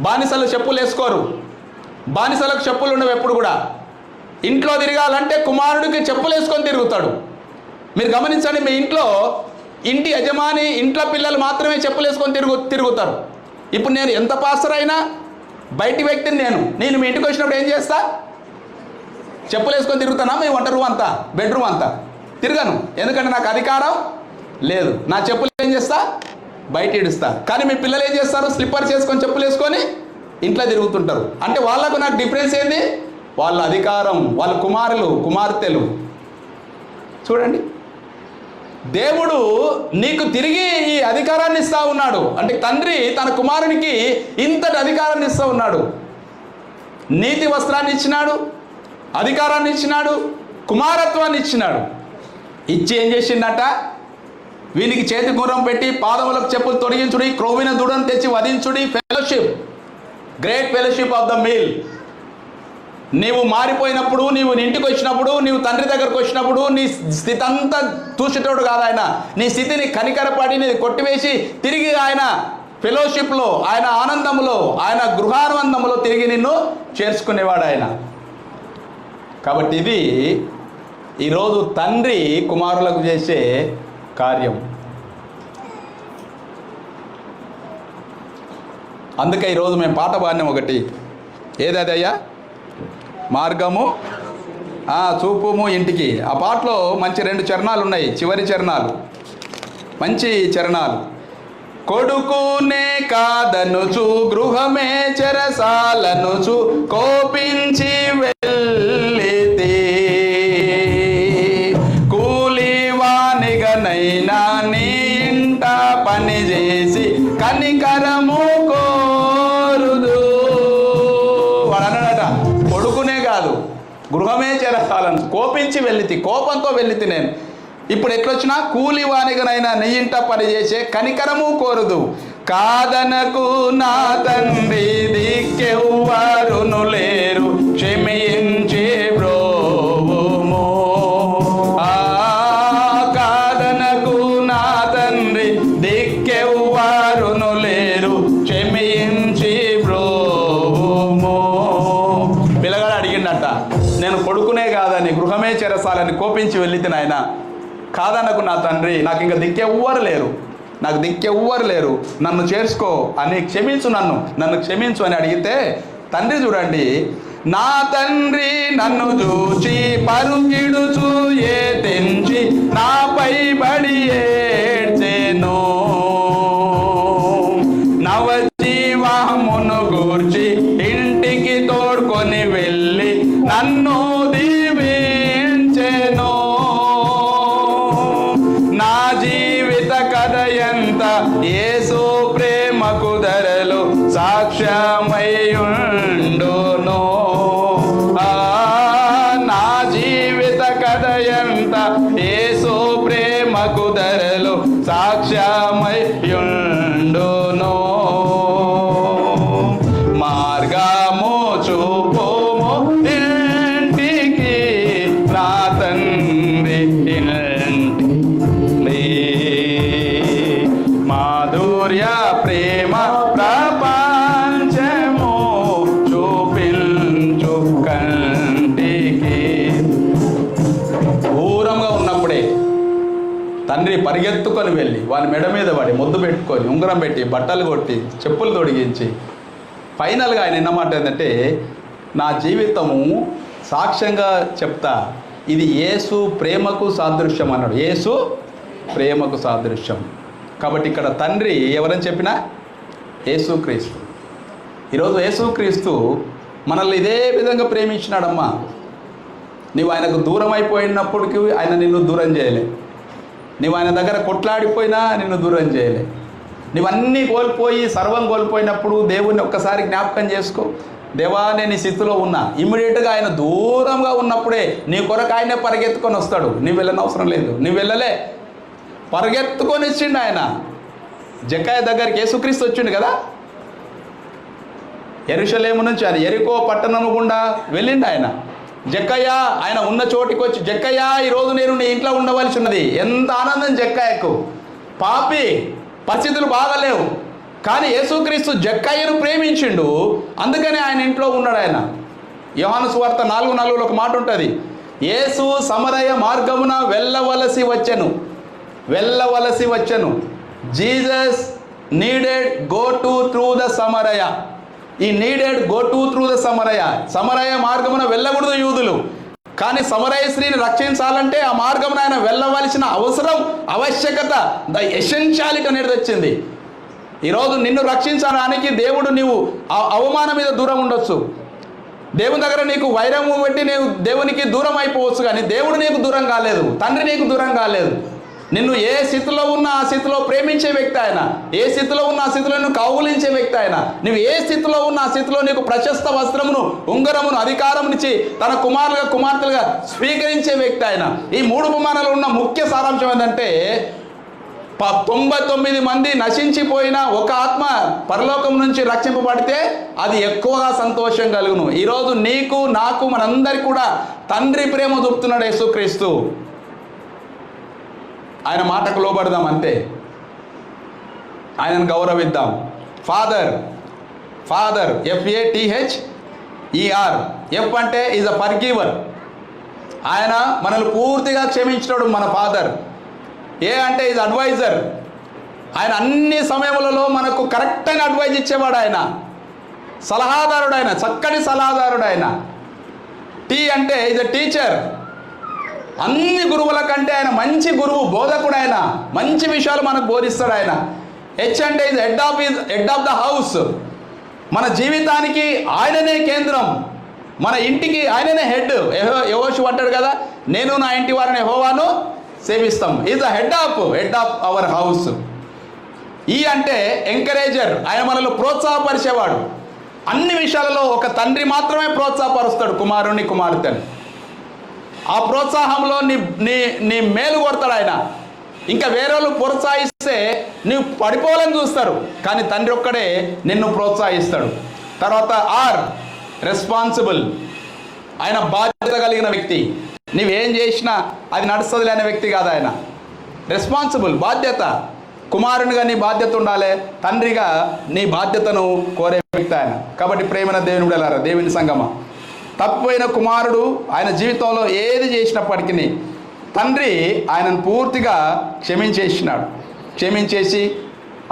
బానిసలు చెప్పులు వేసుకోరు. బానిసలకు చెప్పులు ఉండవు ఎప్పుడు కూడా. ఇంట్లో తిరగాలంటే కుమారుడికి చెప్పులు వేసుకొని తిరుగుతాడు. మీరు గమనించండి, మీ ఇంట్లో ఇంటి యజమాని, ఇంట్లో పిల్లలు మాత్రమే చెప్పులు వేసుకొని తిరుగుతారు. ఇప్పుడు నేను ఎంత పాస్టర్ అయినా బయటి వ్యక్తిని నేను మీ ఇంటికి వచ్చినప్పుడు ఏం చేస్తా? చెప్పులు వేసుకొని తిరుగుతానా? మీ వంట రూమ్ అంతా, బెడ్రూమ్ అంతా తిరగను. ఎందుకంటే నాకు అధికారం లేదు. నా చెప్పులు ఏం చేస్తా? బయట ఇడుస్తా. కానీ మీ పిల్లలు ఏం చేస్తారు? స్లిప్పర్స్ వేసుకొని చెప్పులు వేసుకొని ఇంట్లో తిరుగుతుంటారు. అంటే వాళ్ళకు నాకు డిఫరెన్స్ ఏంది? వాళ్ళ అధికారం, వాళ్ళ కుమారులు, కుమార్తెలు. చూడండి, దేవుడు నీకు తిరిగి ఈ అధికారాన్ని ఇస్తా ఉన్నాడు. అంటే తండ్రి తన కుమారునికి ఇంతటి అధికారాన్ని ఇస్తూ ఉన్నాడు. నీతి వస్త్రాన్ని ఇచ్చినాడు, అధికారాన్ని ఇచ్చినాడు, కుమారత్వాన్ని ఇచ్చినాడు. ఇచ్చి ఏం చేసిండట? వీనికి చేతి గుర్రం పెట్టి పాదములకు చెప్పులు తొడిగించుడి, క్రొవ్విన దూడను తెచ్చి వధించుడి. Fellowship, great fellowship of the meal. నీవు మారిపోయినప్పుడు, నీవు ఇంటికి వచ్చినప్పుడు, నీవు తండ్రి దగ్గరకు వచ్చినప్పుడు నీ స్థితి అంతా చూసేటోడు కాదు ఆయన. నీ స్థితిని కనికరపడి నీది కొట్టివేసి తిరిగి ఆయన ఫెలోషిప్లో, ఆయన ఆనందంలో, ఆయన గృహానందంలో తిరిగి నిన్ను చేర్చుకునేవాడు ఆయన. కాబట్టి ఇది ఈరోజు తండ్రి కుమారులకు చేసే కార్యం. అందుకే ఈరోజు మేము పాట పాడినాం ఒకటి. ఏదయ్యా? మార్గము చూపుము ఇంటికి. ఆ పాటలో మంచి 2 చరణాలు ఉన్నాయి, చివరి చరణాలు, మంచి చరణాలు. కొడుకునే కాదనుచు గృహమే చెరసాలనుచు కోపించి వెళ్ళితే, కూలివానిగనైనా నీ ఇంట పని చేసి కనికరము కోరుదు. వాడు అన్నాడట, కొడుకునే కాదు గృహమే చెరసాలను కోపించి వెళ్ళితి, కోపంతో వెళ్ళితి నేను. ఇప్పుడు ఎట్లొచ్చినా కూలివానిగనైనా నీ ఇంట పని చేసే కనికరము కోరుదు. కాదనకు నా తండ్రి దిక్కెవ్వరును లేరు, క్షమించే బ్రోవుము. కాదనకు నా తండ్రి దిక్కెవ్వరును లేరు, క్షమించి బ్రోవుము. పిల్లగాడు అడిగిండట, నేను కొడుకునే కాదని గృహమే చెరసాలని కోపించి వెళ్ళితే నాయన, కాదనకు నా తండ్రి, నాకు ఇంకా దిక్కెవ్వరు లేరు, నాకు దిక్కెవ్వరు లేరు, నన్ను చేర్చుకో అని క్షమించు, నన్ను క్షమించు అని అడిగితే తండ్రి చూడండి, నా తండ్రి నన్ను చూచి పరుగిడుచు ఏ తెంచి నాపై బడి ఏడ్చెను. నవజీవమును గూర్చి ఇంటికి తోడ్కొని వెళ్ళి నన్ను దీవించెను. నా జీవిత కథ ఎంత యేసు ప్రేమకు ధరలు సాక్ష్యమై ఉండును. నా జీవిత కథ ఎంత యేసు ప్రేమకు ధరలు సాక్ష్యమై ఉండును. మార్గము చూపుము ఇంటికి, నా తండ్రి ఇంటికి. మాధుర్య ప్రేమ ప్రపంచము చూపించు కంటికి. దూరంగా ఉన్నప్పుడే తండ్రి పరిగెత్తుకొని వెళ్ళి వాని మెడ మీద పడి ముద్దు పెట్టుకొని ఉంగరం పెట్టి బట్టలు కొట్టి చెప్పులు తొడిగించి ఫైనల్గా ఆయన ఎన్నమాట ఏంటంటే, నా జీవితము సాక్ష్యంగా చెప్తా, ఇది యేసు ప్రేమకు సాదృశ్యం అన్నాడు. యేసు ప్రేమకు సాదృశ్యం. కాబట్టి ఇక్కడ తండ్రి ఎవరని చెప్పినా యేసుక్రీస్తు. ఈరోజు యేసుక్రీస్తు మనల్ని ఇదే విధంగా ప్రేమించినాడమ్మా. నీవు ఆయనకు దూరం అయిపోయినప్పటికీ ఆయన నిన్ను దూరం చేయలే. నీవు ఆయన దగ్గర కొట్లాడిపోయినా నిన్ను దూరం చేయలే. నీవన్నీ కోల్పోయి సర్వం కోల్పోయినప్పుడు దేవుణ్ణి ఒక్కసారి జ్ఞాపకం చేసుకో. దేవా నేను ఈ స్థితిలో ఉన్నా. ఇమ్మీడియట్గా ఆయన దూరంగా ఉన్నప్పుడే నీ కొరకు ఆయనే పరిగెత్తుకొని వస్తాడు. నీవు వెళ్ళని అవసరం లేదు. నీవు వెళ్ళలే, పరిగెత్తుకొని వచ్చిండు ఆయన. జక్కయ్య దగ్గరికి యేసుక్రీస్తు వచ్చిండు కదా, యెరూషలేము నుంచి ఆయన యెరికో పట్టణము గుండా వెళ్ళిండు ఆయన. జక్కయ్య ఆయన ఉన్న చోటికి వచ్చి, జక్కయ్య ఈరోజు నేను నీ ఇంట్లో ఉండవలసి ఉన్నది. ఎంత ఆనందం జక్కయ్యకు. పాపి, పరిస్థితులు బాగాలేవు, కానీ యేసుక్రీస్తు జక్కయ్యను ప్రేమించిండు, అందుకని ఆయన ఇంట్లో ఉన్నాడు ఆయన. యోహాను సువార్త 4:4 ఒక మాట ఉంటుంది, యేసు సమరయ మార్గమున వెళ్ళవలసి వచ్చెను. Jesus needed go to through the సమరయ. ఈ needed go to through the సమరయ. సమరయ మార్గమున వెళ్ళకూడదు యూదులు, కానీ సమరయ స్త్రీని రక్షించాలంటే ఆ మార్గమున ఆయన వెళ్ళవలసిన అవసరం, ఆవశ్యకత, ద ఎసెన్షియాలిటీ అనేది వచ్చింది. ఈరోజు నిన్ను రక్షించడానికి దేవుడు నీవు అవమానం మీద దూరం ఉండొచ్చు, దేవుని దగ్గర నీకు వైరము పెట్టి నీవు దేవునికి దూరం అయిపోవచ్చు, కానీ దేవుడు నీకు దూరం కాలేదు, తండ్రి నీకు దూరం కాలేదు. నిన్ను ఏ స్థితిలో ఉన్న ఆ స్థితిలో ప్రేమించే వ్యక్తి ఆయన, ఏ స్థితిలో ఉన్న ఆ స్థితిలో నువ్వు కౌగులించే వ్యక్తి ఆయన. నువ్వు ఏ స్థితిలో ఉన్న ఆ స్థితిలో నీకు ప్రశస్త వస్త్రమును, ఉంగరమును, అధికారమునిచ్చి తన కుమార్తెలుగా స్వీకరించే వ్యక్తి ఆయన. ఈ 3 ఉపమానాలు ఉన్న ముఖ్య సారాంశం ఏంటంటే 99 మంది నశించిపోయిన ఒక ఆత్మ పరలోకం నుంచి రక్షింపబడితే అది ఎక్కువగా సంతోషం కలుగును. ఈరోజు నీకు నాకు మనందరికీ కూడా తండ్రి ప్రేమ చూపుతున్నాడు యేసుక్రీస్తు. ఆయన మాటకు లోబడదాం అంతే, ఆయనను గౌరవిద్దాం. Father FATHER. ఎఫ్ అంటే ఈజ్ అ ఫర్గివర్. ఆయన మనల్ని పూర్తిగా క్షమించినాడు మన ఫాదర్. ఏ అంటే ఈజ్ అడ్వైజర్. ఆయన అన్ని సమయములలో మనకు కరెక్ట్ అయిన అడ్వైజ్ ఇచ్చేవాడు. ఆయన సలహాదారుడు, ఆయన చక్కటి సలహాదారుడు ఆయన. టీ అంటే ఈజ్ అ టీచర్. అన్ని గురువుల కంటే ఆయన మంచి గురువు, బోధకుడు. ఆయన మంచి విషయాలు మనకు బోధిస్తాడు ఆయన. హెచ్ అంటే is head of the house. మన జీవితానికి ఆయననే కేంద్రం, మన ఇంటికి ఆయననే హెడ్. యెహోషువ అంటాడు కదా, నేను నా ఇంటి వారిని యెహోవాను సేవిస్తాం. Is the head of our house. ఈ అంటే ఎంకరేజర్. ఆయన మనల్ని ప్రోత్సాహపరిచేవాడు. అన్ని విషయాలలో ఒక తండ్రి మాత్రమే ప్రోత్సాహపరుస్తాడు కుమారుణ్ణి, కుమార్తెను. ఆ ప్రోత్సాహంలో నీ మేలు కొడతాడు ఆయన. ఇంకా వేరే వాళ్ళు ప్రోత్సహిస్తే నీవు పడిపోవాలని చూస్తారు, కానీ తండ్రి ఒక్కడే నిన్ను ప్రోత్సహిస్తాడు. తర్వాత రెస్పాన్సిబుల్. ఆయన బాధ్యత కలిగిన వ్యక్తి. నీవేం చేసినా అది నడుస్తుంది అనే వ్యక్తి కాదు ఆయన. రెస్పాన్సిబుల్, బాధ్యత. కుమారునిగా నీ బాధ్యత ఉండాలి, తండ్రిగా నీ బాధ్యతను కోరే వ్యక్తి ఆయన. కాబట్టి ప్రేమైన దేవుని బిడ్డలారా, దేవుని సంగమా, తప్పిపోయిన కుమారుడు ఆయన జీవితంలో ఏది చేసినప్పటికీ తండ్రి ఆయనను పూర్తిగా క్షమించేసి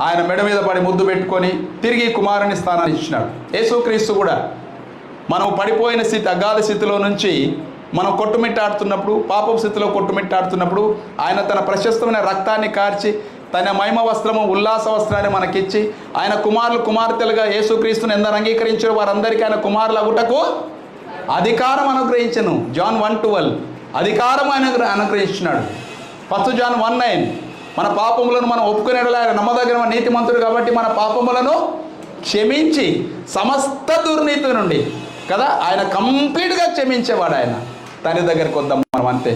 ఆయన మెడ మీద పడి ముద్దు పెట్టుకొని తిరిగి కుమారుని స్థానాన్ని ఇచ్చినాడు. యేసుక్రీస్తు కూడా మనం పడిపోయిన స్థితి, అగాధ స్థితిలో నుంచి మనం కొట్టుమిట్టాడుతున్నప్పుడు, పాపపు స్థితిలో కొట్టుమిట్టాడుతున్నప్పుడు ఆయన తన ప్రశస్తమైన రక్తాన్ని కార్చి తన మహిమ వస్త్రము, ఉల్లాస వస్త్రాన్ని మనకిచ్చి ఆయన కుమార్తెలుగా యేసుక్రీస్తుని ఎందరు అంగీకరించారు వారందరికీ ఆయన కుమారులు అగుటకు అధికారం అనుగ్రహించను. John 1:12 అధికారం ఆయన అనుగ్రహించినాడు. 1 John 1:9 మన పాపములను మనం ఒప్పుకునేలా ఆయన నమ్మదగిన నీతిమంతుడు కాబట్టి మన పాపములను క్షమించి సమస్త దుర్నీతి నుండి కదా ఆయన కంప్లీట్గా క్షమించేవాడు. ఆయన తండ్రి దగ్గరికి వద్దాం, మనం అంతే.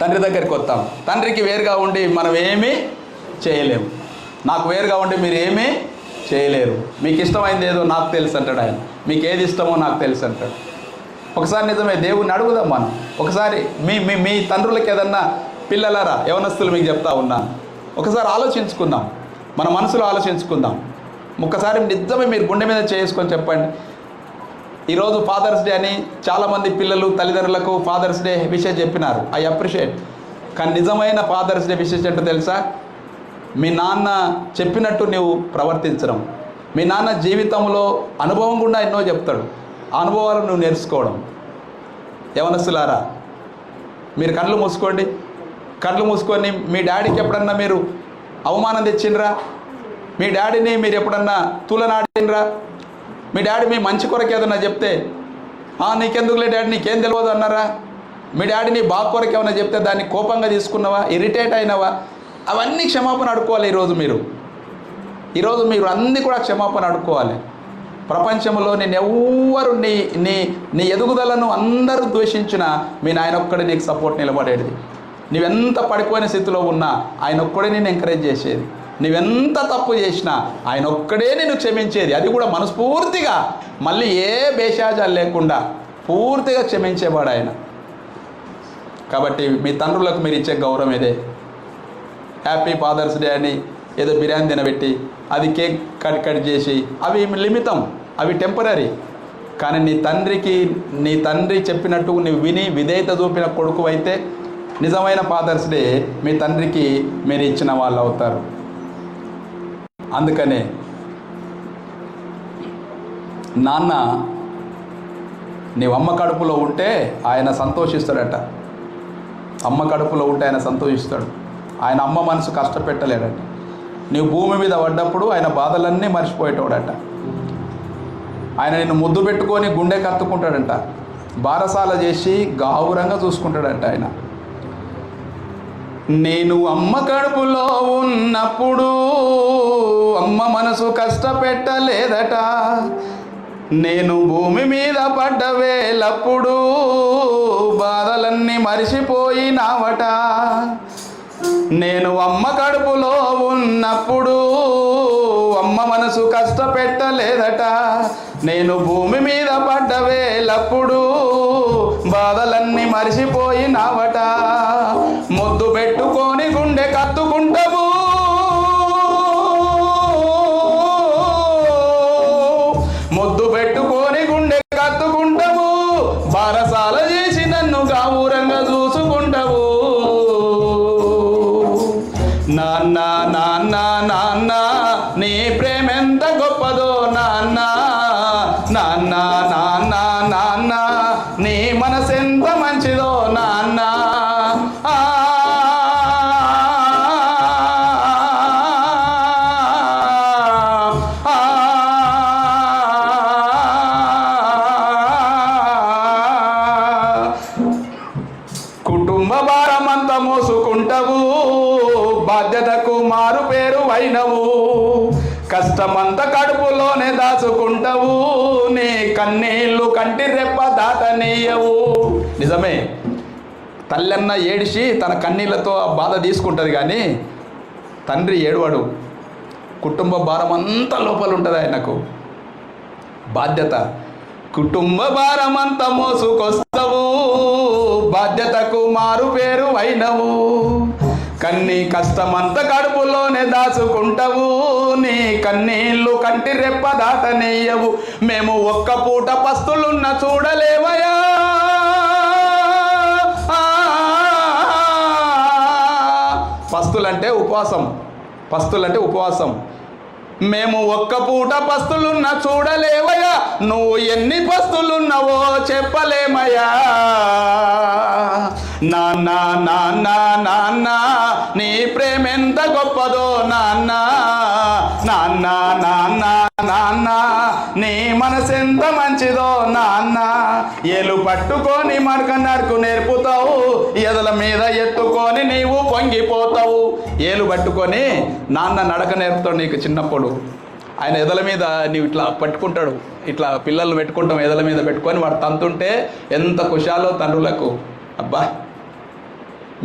తండ్రి దగ్గరికి వద్దాం. తండ్రికి వేరుగా ఉండి మనం ఏమీ చేయలేము. నాకు వేరుగా ఉండి మీరు ఏమీ చేయలేరు. మీకు ఇష్టమైంది ఏదో నాకు తెలుసు అంటాడు ఆయన. మీకు ఏది ఇష్టమో నాకు తెలుసు అంటాడు. ఒకసారి నిజమే, దేవుణ్ణి అడుగుదాం మనం. ఒకసారి మీ తండ్రులకి ఏదన్నా, పిల్లలారా, యవనస్తులు మీకు చెప్తా ఉన్నాను, ఒకసారి ఆలోచించుకుందాం, మన మనసులో ఆలోచించుకుందాం. ఒక్కసారి నిజమే మీరు గుండె మీద చేసుకొని చెప్పండి. ఈరోజు ఫాదర్స్ డే అని చాలామంది పిల్లలు తల్లిదండ్రులకు ఫాదర్స్ డే విషయం చెప్పినారు. I appreciate. కానీ నిజమైన ఫాదర్స్ డే విషయం ఏంటో తెలుసా? మీ నాన్న చెప్పినట్టు నువ్వు ప్రవర్తించడం. మీ నాన్న జీవితంలో అనుభవం కూడా ఎన్నో చెప్తాడు, ఆ అనుభవాలు నువ్వు నేర్చుకోవడం. యవనస్తులారా, మీరు కళ్ళు మూసుకొని మీ డాడీకి ఎప్పుడన్నా మీరు అవమానం తెచ్చిండ్రా? మీ డాడీని మీరు ఎప్పుడన్నా తూలనాడినరా? మీ డాడీ మీ మంచి కొరకు ఏదన్నా చెప్తే నీకెందుకులే డాడీ, నీకేం తెలియదు అన్నారా? మీ డాడీ నీ బాగా కొరకు ఏమన్నా చెప్తే దాన్ని కోపంగా తీసుకున్నావా, ఇరిటేట్ అయినావా? అవన్నీ క్షమాపణ అడుక్కోవాలి. ఈరోజు మీరు అన్నీ కూడా క్షమాపణ అడుక్కోవాలి. ప్రపంచంలో నిన్నెవ్వరు నీ నీ నీ ఎదుగుదలను అందరూ ద్వేషించినా మీ నాయన ఒక్కడే నీకు సపోర్ట్ నిలబడేది. నువ్వెంత పడిపోయిన స్థితిలో ఉన్నా ఆయన ఒక్కడే నేను ఎంకరేజ్ చేసేది. నువ్వెంత తప్పు చేసినా ఆయన ఒక్కడే నేను క్షమించేది. అది కూడా మనస్ఫూర్తిగా, మళ్ళీ ఏ భేషాజాలు లేకుండా పూర్తిగా క్షమించేవాడు ఆయన. కాబట్టి మీ తండ్రులకు మీరు ఇచ్చే గౌరవం ఇదే. హ్యాపీ ఫాదర్స్ డే అని ఏదో బిర్యానీ తినబెట్టి అది కేక్ కట్ చేసి అవి లిమితం, అవి టెంపరీ. కానీ నీ తండ్రి చెప్పినట్టు నువ్వు విని విధేయత చూపిన కొడుకు అయితే నిజమైన ఫాదర్స్ డే మీ తండ్రికి మీరు ఇచ్చిన వాళ్ళు అవుతారు. అందుకనే నాన్న నీవు అమ్మ కడుపులో ఉంటే ఆయన సంతోషిస్తాడట. అమ్మ కడుపులో ఉంటే ఆయన సంతోషిస్తాడు. ఆయన అమ్మ మనసు కష్టపెట్టలేడట. నీవు భూమి మీద పడ్డప్పుడు ఆయన బాధలన్నీ మర్చిపోయేటోడట. ఆయన నిన్ను ముద్దు పెట్టుకొని గుండె కత్తుకుంటాడంట. బారసాల చేసి గావురంగా చూసుకుంటాడంట ఆయన. నేను అమ్మ కడుపులో ఉన్నప్పుడు అమ్మ మనసు కష్టపెట్టలేదట. నేను భూమి మీద పడ్డ వేలప్పుడు బాధలన్నీ మరిచిపోయినావట. నేను అమ్మ కడుపులో ఉన్నప్పుడు అమ్మ మనసు కష్టపెట్టలేదట. నేను భూమి మీద పడ్డ వేలప్పుడు బాధలన్నీ మరిచిపోయినావట. ముద్దు పెట్టుకొని గుండె కత్తుకుంటావు, ముద్దు పెట్టుకొని గుండె కత్తుకుంటావు. బారసాల చేసి నన్ను గావురంగా చూసుకుంటావు. నాన్న నాన్న నాన్న నీ ప్రేమెంత గొప్పదో నాన్న, నాన్న నాన్న నాన్న నీ మనసెంత మంచిదో నాన్న. కుటుంబ భారమంతా మోసుకుంటావు, బాధ్యతకు మారు పేరు అయినవు. కష్టమంతా కడుపులోనే దాచుకుంటావు, నీ కన్నీళ్ళు కంటి రెప్ప దాటనీయవు. నిజమే, తల్లన్న ఏడిసి తన కన్నీళ్లతో బాధ తీసుకుంటుంది, కానీ తండ్రి ఏడవాడు. కుటుంబ భారం అంతా లోపల ఉంటుంది ఆయనకు. బాధ్యత, కుటుంబ భారం అంతా మోసుకొస్తావు, బాధ్యతకు మారు పేరు అయినవు. కష్టమంతా కడుపులోనే దాచుకుంటావు, నీ కన్నీళ్ళు కంటి రెప్ప దాటనీయవు. మేము ఒక్క పూట పస్తులున్న చూడలేవయా, పస్తులంటే ఉపవాసం, పస్తులంటే ఉపవాసం. మేము ఒక్క పూట పస్తులున్న చూడలేవయా, నువ్వు ఎన్ని పస్తులున్నావో చెప్పలేమయ్యా. నాన్న నాన్న నాన్న నీ ప్రేమెంత గొప్పదో నాన్న, నాన్న నాన్న నాన్న నీ మనసెంత మంచిదో నాన్న. ఏలు పట్టుకొని మడక నరకు నేర్పుతావు, ఎదల మీద ఎత్తుకొని నీవు పొంగిపోతావు. ఏలు పట్టుకొని నాన్న నడక నేర్పుతాడు నీకు చిన్నప్పుడు. ఆయన ఎదల మీద నీవు ఇట్లా పట్టుకుంటాడు, ఇట్లా పిల్లలు పెట్టుకుంటాం ఎదల మీద పెట్టుకొని వాడు తంతుంటే ఎంత ఖుషాలో తండ్రులకు. అబ్బా,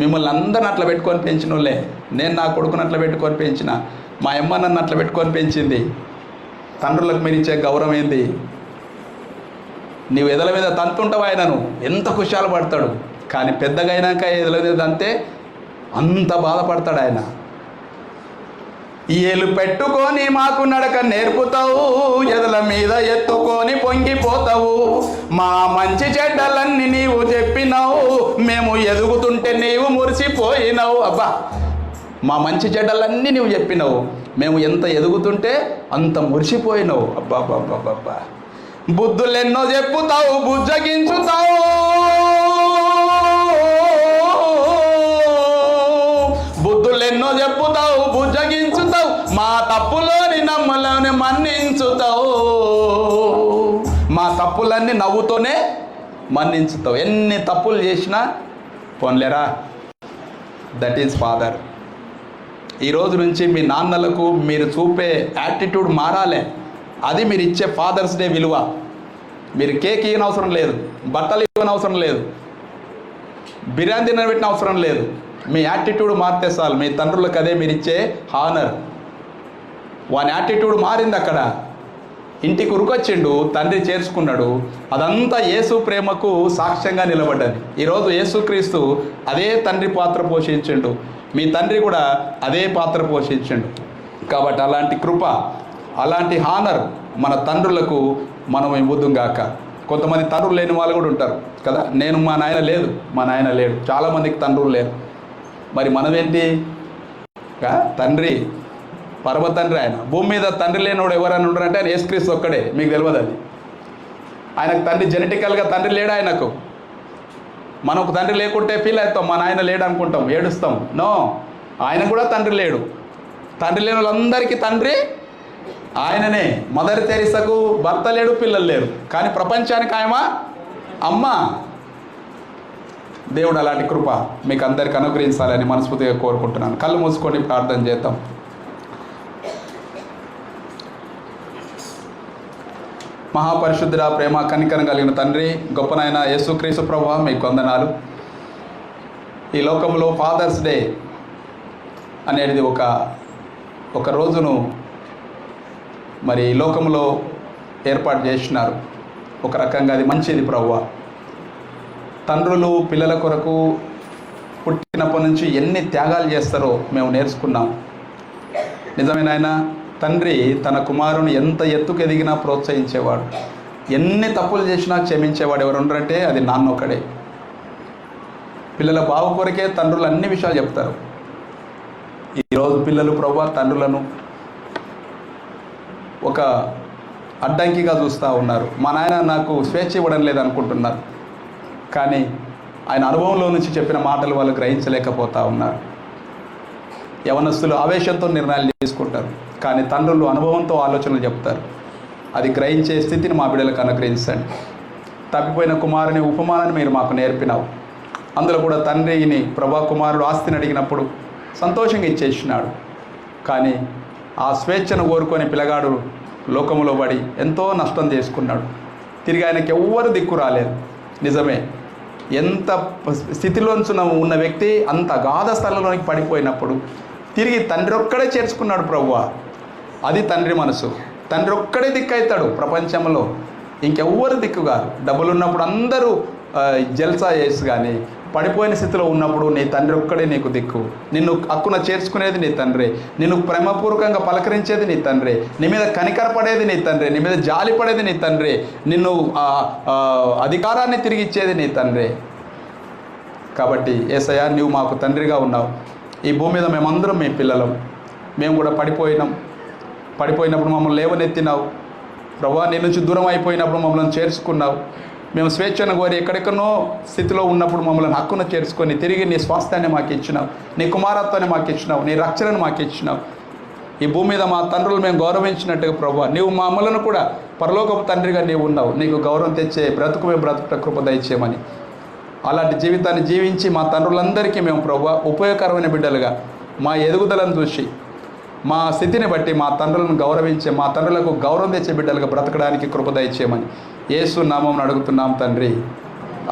మిమ్మల్ని అందరిని అట్లా పెట్టుకొని పెంచిన వాళ్ళే. నేను నా కొడుకుని అట్లా పెట్టుకొని పెంచిన, మా అమ్మ నన్ను అట్లా పెట్టుకొని పెంచింది. తండ్రులకు మీరు ఇచ్చే గౌరవం ఏంది? నీవు ఎదల మీద తంతుంటావు, ఆయనను ఎంత ఖుషాలు పడతాడు. కానీ పెద్దగా అయినాక ఎదల మీద తంతే అంత బాధపడతాడు ఆయన. ఏలు పెట్టుకొని మాకు నడక నేర్పుతావు, ఎదల మీద ఎత్తుకొని పొంగిపోతావు. మా మంచి చెడ్డలన్నీ నీవు చెప్పినావు, మేము ఎదుగుతుంటే నీవు మురిసిపోయినావు. అబ్బా, మా మంచి చెడ్డలన్నీ నీవు చెప్పినావు, మేము ఎంత ఎదుగుతుంటే అంత మురిసిపోయినావు. అబ్బా అబ్బా అబ్బా, బుద్ధులెన్నో చెప్పుతావు, బుజ్జగించుతావు. బుద్ధులెన్నో చెప్పుతావు, బుజ్జగించుతావు. మా తప్పులోని నమ్మలోని మన్నించుతావు, మా తప్పులన్నీ నవ్వుతోనే మన్నించుతావు. ఎన్ని తప్పులు చేసినా పోన్లేరా, దట్ ఈజ్ ఫాదర్. ఈరోజు నుంచి మీ నాన్నలకు మీరు చూపే యాటిట్యూడ్ మారాలి. అది మీరు ఇచ్చే ఫాదర్స్ డే విలువ. మీరు కేక్ ఇవ్వనవసరం లేదు, బట్టలు ఇవ్వనవసరం లేదు, బిర్యానీ తినబెట్టిన అవసరం లేదు. మీ యాటిట్యూడ్ మారితే చాలు. మీ తండ్రులకు అదే మీరు ఇచ్చే హానర్. వాని యాటిట్యూడ్ మారింది. అక్కడ ఇంటికి ఉరికొచ్చిండు, తండ్రి చేర్చుకున్నాడు. అదంతా యేసు ప్రేమకు సాక్ష్యంగా నిలబడ్డది. ఈరోజు యేసుక్రీస్తు అదే తండ్రి పాత్ర పోషించిండు. మీ తండ్రి కూడా అదే పాత్ర పోషించిండు. కాబట్టి అలాంటి కృప, అలాంటి హానర్ మన తండ్రులకు మనం ఇవ్వద్దు గాక. కొంతమంది తండ్రులు లేని వాళ్ళు కూడా ఉంటారు కదా. మా నాయన లేడు. చాలామందికి తండ్రులు లేరు. మరి మనమేంటి? తండ్రి, పరమ తండ్రి ఆయన. భూమి మీద తండ్రి లేనివాడు ఎవరైనా ఉంటారంటే ఆయన యేసుక్రీస్తు ఒక్కడే. మీకు తెలియదు అది. ఆయనకు తండ్రి జెనెటికల్గా తండ్రి లేడు ఆయనకు. మనకు తండ్రి లేకుంటే ఫీల్ అవుతాం, మా నాయన లేడు అనుకుంటాం, ఏడుస్తాం. నో, ఆయన కూడా తండ్రి లేడు. తండ్రి లేని వాళ్ళందరికీ తండ్రి ఆయననే. మదర్ తెరీసాకు భర్త లేడు, పిల్లలు లేరు, కానీ ప్రపంచానికి ఆయమ అమ్మ. దేవుడు అలాంటి కృప మీకు అందరికి అనుగ్రహించాలని మనస్ఫూర్తిగా కోరుకుంటున్నాను. కళ్ళు మూసుకొని ప్రార్థన చేద్దాం. మహాపరిశుద్ధుడ, ప్రేమ కనికరం కలిగిన తండ్రి, గొప్పనైన యేసుక్రీస్తు ప్రభువా, మీకు వందనాలు. ఈ లోకంలో ఫాదర్స్ డే అనేది ఒక రోజును మరి ఈ లోకంలో ఏర్పాటు చేసినారు. ఒక రకంగా అది మంచిది ప్రభువా. తండ్రులు పిల్లల కొరకు పుట్టినప్పటి నుంచి ఎన్ని త్యాగాలు చేస్తారో మేము నేర్చుకున్నాం. నిజమేనాయన, తండ్రి తన కుమారుని ఎంత ఎత్తుకు ఎదిగినా ప్రోత్సహించేవాడు. ఎన్ని తప్పులు చేసినా క్షమించేవాడు. ఎవరు ఉన్నారంటే అది నాన్న ఒక్కడే. పిల్లల బావు కొరకే తండ్రులు అన్ని విషయాలు చెప్తారు. ఈరోజు పిల్లలు ప్రభువా తండ్రులను ఒక అడ్డంకిగా చూస్తూ ఉన్నారు. మా నాయన నాకు స్వేచ్ఛ ఇవ్వడం లేదనుకుంటున్నారు. కానీ ఆయన అనుభవంలో నుంచి చెప్పిన మాటలు వాళ్ళు గ్రహించలేకపోతూ ఉన్నారు. యవనస్తులు ఆవేశంతో నిర్ణయాలు తీసుకుంటారు, కానీ తండ్రులు అనుభవంతో ఆలోచనలు చెప్తారు. అది గ్రహించే స్థితిని మా బిడ్డలకు అనుగ్రహించండి. తప్పిపోయిన కుమారుని ఉపమానాన్ని మీరు మాకు నేర్పినావు. అందులో కూడా తండ్రిని ప్రభా కుమారుడు ఆస్తిని అడిగినప్పుడు సంతోషంగా ఇచ్చేసినాడు. కానీ ఆ స్వేచ్ఛను కోరుకొని పిల్లగాడు లోకములో పడి ఎంతో నష్టం చేసుకున్నాడు. తిరిగి ఆయనకి ఎవ్వరు దిక్కు రాలేదు. నిజమే, ఎంత స్థితిలోంచి ఉన్న వ్యక్తి అంత గాఢ స్థలంలోనికి పడిపోయినప్పుడు తిరిగి తండ్రి ఒక్కడే చేర్చుకున్నాడు ప్రభువా. అది తండ్రి మనసు. తండ్రి ఒక్కడే దిక్కు అవుతాడు ప్రపంచంలో, ఇంకెవ్వరు దిక్కు కాదు. డబ్బులు ఉన్నప్పుడు అందరూ జల్సా చేసి, కానీ పడిపోయిన స్థితిలో ఉన్నప్పుడు నీ తండ్రి ఒక్కడే నీకు దిక్కు. నిన్ను హక్కున చేర్చుకునేది నీ తండ్రి, నిన్ను ప్రేమపూర్వకంగా పలకరించేది నీ తండ్రి, నీ మీద కనికరపడేది నీ తండ్రి, నీ మీద జాలి పడేది నీ తండ్రి, నిన్ను అధికారాన్ని తిరిగి ఇచ్చేది నీ తండ్రి. కాబట్టి యేసయ్యా, నీవు మాకు తండ్రిగా ఉన్నావు. ఈ భూమి మీద మేమందరం మీ పిల్లలం. మేము కూడా పడిపోయినప్పుడు మమ్మల్ని లేవనెత్తినావు ప్రభువా. నీ నుంచి దూరం అయిపోయినప్పుడు మమ్మల్ని చేర్చుకున్నావు. మేము స్వేచ్ఛను కోరి ఎక్కడెక్కడో స్థితిలో ఉన్నప్పుడు మమ్మల్ని హక్కును చేర్చుకొని తిరిగి నీ స్వాస్థ్యాన్ని మాకు ఇచ్చినావు, నీ కుమారత్వాన్ని మాకు ఇచ్చినావు, నీ రక్షణను మాకు ఇచ్చినావు. ఈ భూమి మీద మా తండ్రులు మేము గౌరవించినట్టుగా ప్రభువా, నీవు మమ్మల్ని కూడా పరలోకపు తండ్రిగా నీవు ఉన్నావు. నీకు గౌరవం తెచ్చే మేము బ్రతుకుట కృప దయచేయమని, అలాంటి జీవితాన్ని జీవించి మా తండ్రులందరికీ మేము ప్రభువా ఉపయోగకరమైన బిడ్డలుగా మా ఎదుగుదలను చూసి మా స్థితిని బట్టి మా తండ్రులను గౌరవించే, మా తండ్రులకు గౌరవం తెచ్చే బిడ్డలుగా బ్రతకడానికి కృప దయచేయమని యేసు నామమున అడుగుతున్నాం తండ్రి,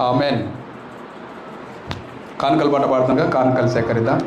ఆమెన్. కానుకల పాట పాడుతుండగా కానుకలు సేకరిద్దాం.